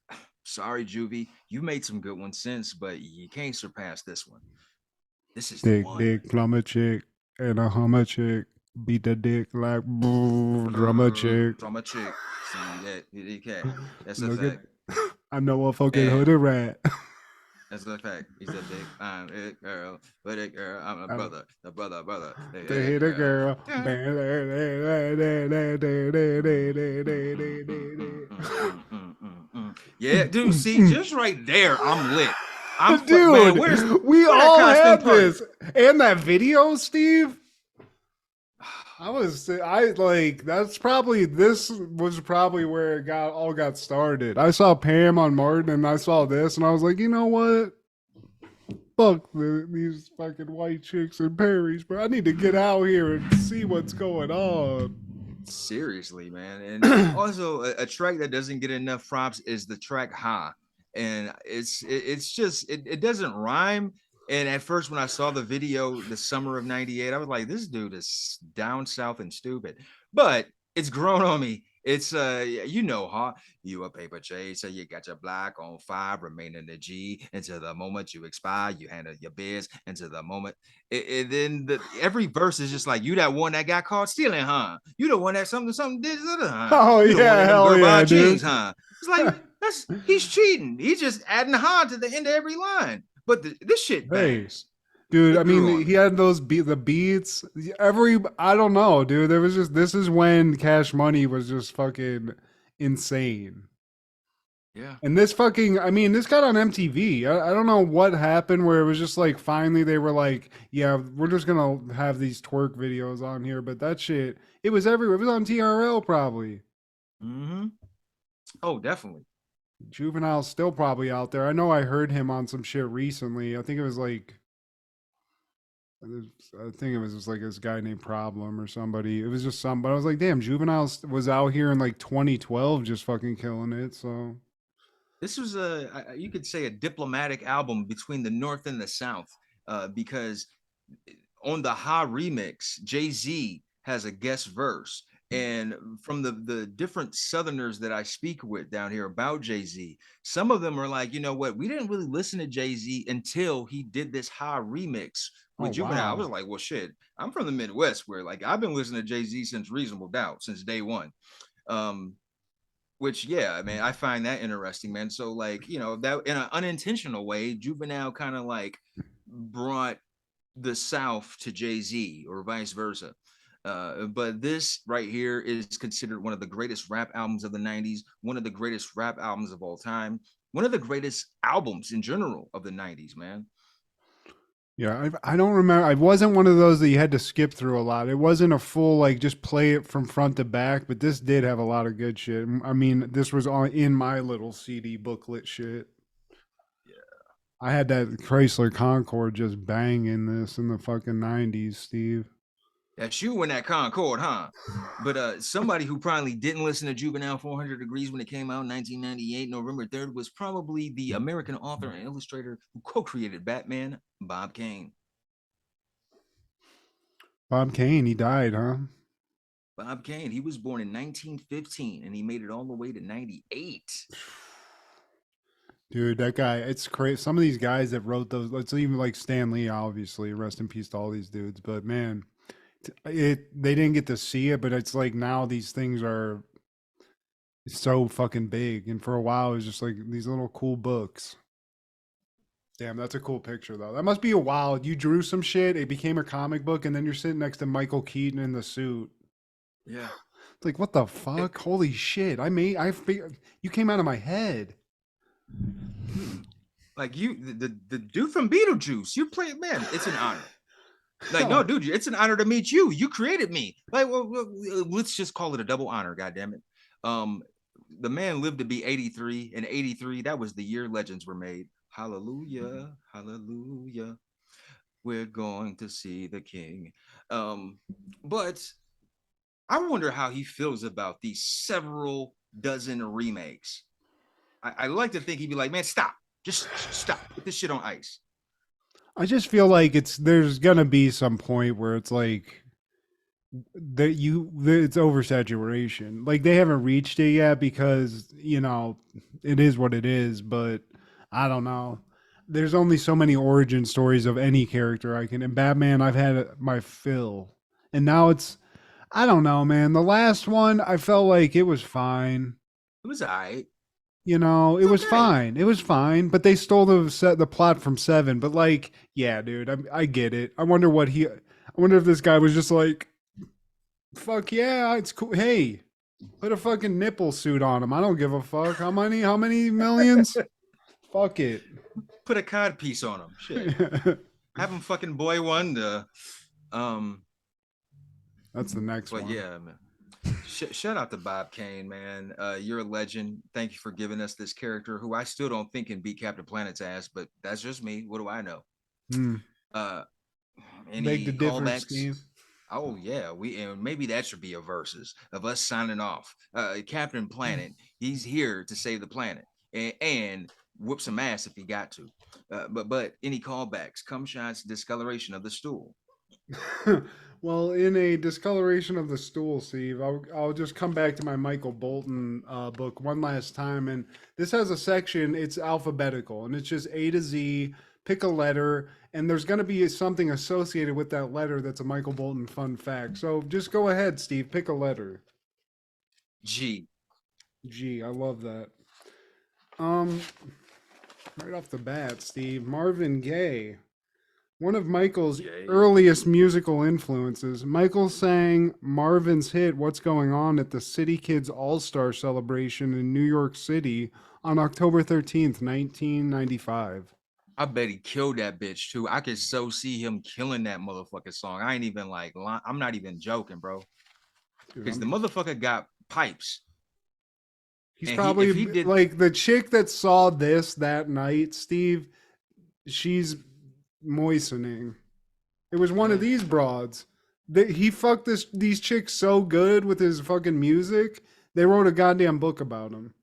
sorry, Juvie, you made some good ones since, but you can't surpass this one. This is the one. Dick, plumber chick, and a hummer chick. Beat the dick like drummer chick. Drummer chick. See that? You can't. That's a fact. I know a fucking hooded rat. That's a fact. He said, "Dick, I'm it, girl. But it, girl, I'm a brother. The brother. The hit a girl. Yeah, dude. See, just right there, I'm lit. Dude, we all have this. And that video, Steve. This was probably where it all got started. I saw Pam on Martin and I saw this and I was like, you know what? Fuck these fucking white chicks in Paris, bro. I need to get out here and see what's going on. Seriously, man. And also a track that doesn't get enough props is the track Ha. And it doesn't rhyme. And at first, when I saw the video, the summer of '98, I was like, this dude is down south and stupid. But it's grown on me. It's, huh? You a paper chaser, you got your block on 5, remain in the G. Until the moment you expire, you handle your biz. Until the moment. Then every verse is just like, you that one that got caught stealing, huh? You the one that something did, huh? Oh, you yeah, hell yeah, jeans, dude. huh? It's like, he's cheating. He's just adding huh to the end of every line. But this shit bangs. Dude, I mean, he had the beats. I don't know, dude. This is when Cash Money was just fucking insane. Yeah. And this got on MTV. I don't know what happened where it was just like, finally they were like, yeah, we're just going to have these twerk videos on here. But that shit, it was everywhere. It was on TRL probably. Mm-hmm. Oh, definitely. Juvenile's still probably out there. I know I heard him on some shit recently. I think it was just like this guy named Problem or somebody. It was just but I was like, damn, Juvenile was out here in like 2012 just fucking killing it. So this was you could say a diplomatic album between the North and the South, because on the Ha remix, Jay-Z has a guest verse. And from the different Southerners that I speak with down here about Jay-Z, some of them are like, you know what? We didn't really listen to Jay-Z until he did this Ha remix with Juvenile. Wow. I was like, well, shit, I'm from the Midwest where like I've been listening to Jay-Z since Reasonable Doubt, since day one. Which, yeah, I mean, I find that interesting, man. So like, you know, that in an unintentional way, Juvenile kind of like brought the South to Jay-Z or vice versa. But this right here is considered one of the greatest rap albums of the 90s, one of the greatest rap albums of all time, one of the greatest albums in general of the 90s, man. Yeah, I don't remember. I wasn't one of those that you had to skip through a lot. It wasn't a full like just play it from front to back, but this did have a lot of good shit. I mean, this was all in my little CD booklet shit. Yeah. I had that Chrysler Concorde just banging this in the fucking 90s, Steve. That's you in that Concorde, huh? But somebody who probably didn't listen to Juvenile 400 Degrees when it came out in 1998, November 3rd, was probably the American author and illustrator who co-created Batman, Bob Kane. Bob Kane, he died, huh? Bob Kane, he was born in 1915 and he made it all the way to 98. Dude, that guy, it's crazy. Some of these guys that wrote those, let's even like Stan Lee, obviously, rest in peace to all these dudes. But man, they didn't get to see it, but it's like now these things are so fucking big. And for a while, it was just like these little cool books. Damn, that's a cool picture though. That must be a wild. You drew some shit, it became a comic book, and then you're sitting next to Michael Keaton in the suit. Yeah. It's like, what the fuck? Holy shit. You came out of my head. Like you, the dude from Beetlejuice, you play, man, it's an honor. Like, no, dude, it's an honor to meet you. You created me. Like, well, let's just call it a double honor, goddammit. The man lived to be 83, and 83, that was the year Legends were made. Hallelujah, hallelujah. We're going to see the king. But I wonder how he feels about these several dozen remakes. I like to think he'd be like, man, stop. Just stop. Put this shit on ice. I just feel like there's gonna be some point where it's like it's oversaturation. Like they haven't reached it yet because it is what it is. But I don't know. There's only so many origin stories of any character I can. In Batman, I've had my fill, and now I don't know, man. The last one, I felt like it was fine. It was alright. It was fine. It was fine, but they stole the plot from 7. But like, yeah, dude, I get it. I wonder if this guy was just like, fuck yeah, it's cool. Hey, put a fucking nipple suit on him. I don't give a fuck. How many millions? Fuck it. Put a cod piece on him. Shit. Have him fucking boy one to, That's the next one. But yeah, man. Shout out to Bob Kane, man. You're a legend. Thank you for giving us this character who I still don't think can beat Captain Planet's ass, but that's just me. What do I know? Any Make the difference, callbacks? Steve. Oh yeah, and maybe that should be a versus of us signing off. Captain Planet, he's here to save the planet and whoop some ass if he got to. But any callbacks? Cum shots, discoloration of the stool. Well, in a discoloration of the stool, Steve, I'll just come back to my Michael Bolton book one last time. And this has a section, it's alphabetical, and it's just A to Z, pick a letter, and there's going to be something associated with that letter that's a Michael Bolton fun fact. So just go ahead, Steve, pick a letter. G. I love that. Right off the bat, Steve, Marvin Gaye. One of Michael's earliest musical influences. Michael sang Marvin's hit What's Going On at the City Kids All-Star celebration in New York City on October 13th, 1995. I bet he killed that bitch too. I could so see him killing that motherfucking song. I ain't even I'm not even joking, bro. Because the motherfucker got pipes. He's probably like the chick that saw this that night, Steve, she's moistening. It was one of these broads. He fucked these chicks so good with his fucking music. They wrote a goddamn book about him.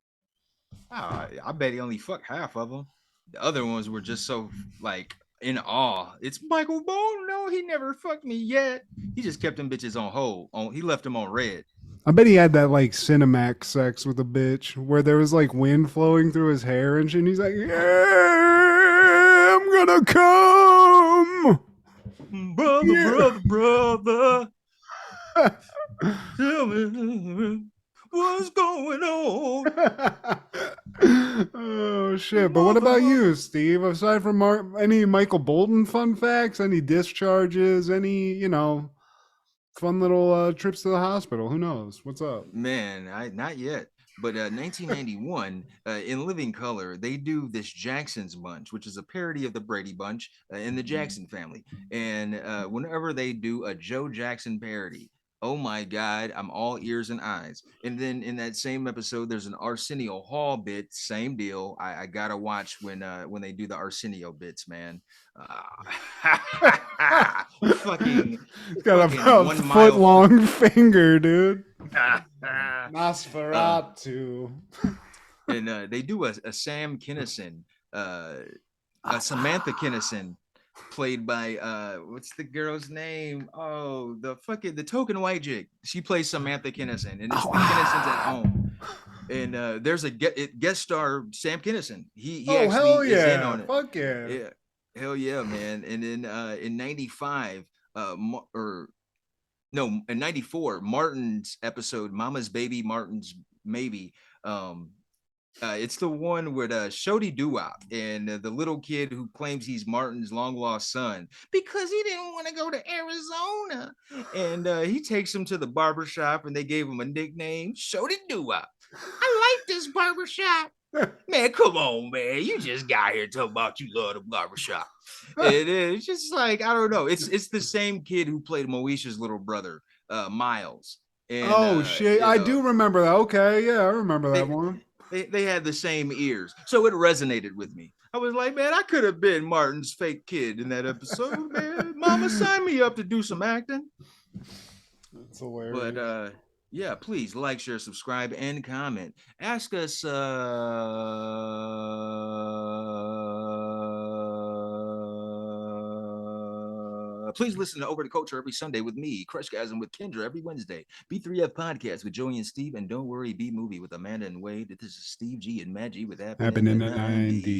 I bet he only fucked half of them. The other ones were just so like in awe. It's Michael Bolton. No, he never fucked me yet. He just kept them bitches on hold. He left them on red. I bet he had that like Cinemax sex with a bitch where there was like wind flowing through his hair and shit. And he's like, yeah, I'm gonna come. Brother. Tell me what's going on. Oh shit! But what about you, Steve? Aside from any Michael Bolton fun facts, any discharges, any Fun little trips to the hospital. Who knows? What's up? Man, not yet. But 1991, in Living Color, they do this Jackson's Bunch, which is a parody of the Brady Bunch in the Jackson family. And whenever they do a Joe Jackson parody, oh my God, I'm all ears and eyes. And then in that same episode, there's an Arsenio Hall bit, same deal. I gotta watch when they do the Arsenio bits, man. Fucking got fucking a 1 mile foot long finger, dude. Uh, Nosferatu. and they do a Sam Kinison, a Samantha Kinison, played by what's the girl's name? Oh, the token white chick. She plays Samantha Kinison, and it's the Kinisons at home. And there's a guest star, Sam Kinison. He Oh, actually hell is yeah. in on it. Fuck yeah. Yeah, hell yeah, man. And then in '95, in '94, Martin's episode, Mama's Baby, Martin's Maybe. It's the one with Shody Doo-Wop and the little kid who claims he's Martin's long lost son because he didn't want to go to Arizona. And he takes him to the barbershop and they gave him a nickname, Shody Doo-Wop. I like this barbershop. Man, come on, man. You just got here talking about you love the barbershop. It's just like, I don't know. It's the same kid who played Moesha's little brother, Miles. And, shit. I do remember that. Okay, yeah, I remember that one. They had the same ears. So it resonated with me. I was like, man, I could have been Martin's fake kid in that episode, man. Mama signed me up to do some acting. That's hilarious. But yeah, please like, share, subscribe, and comment. Ask us please listen to Over the Culture every Sunday with me, Crushgasm with Kendra every Wednesday, B3F Podcast with Joey and Steve, and Don't Worry, B Movie with Amanda and Wade. This is Steve G and Matt G with Happened in the 90s.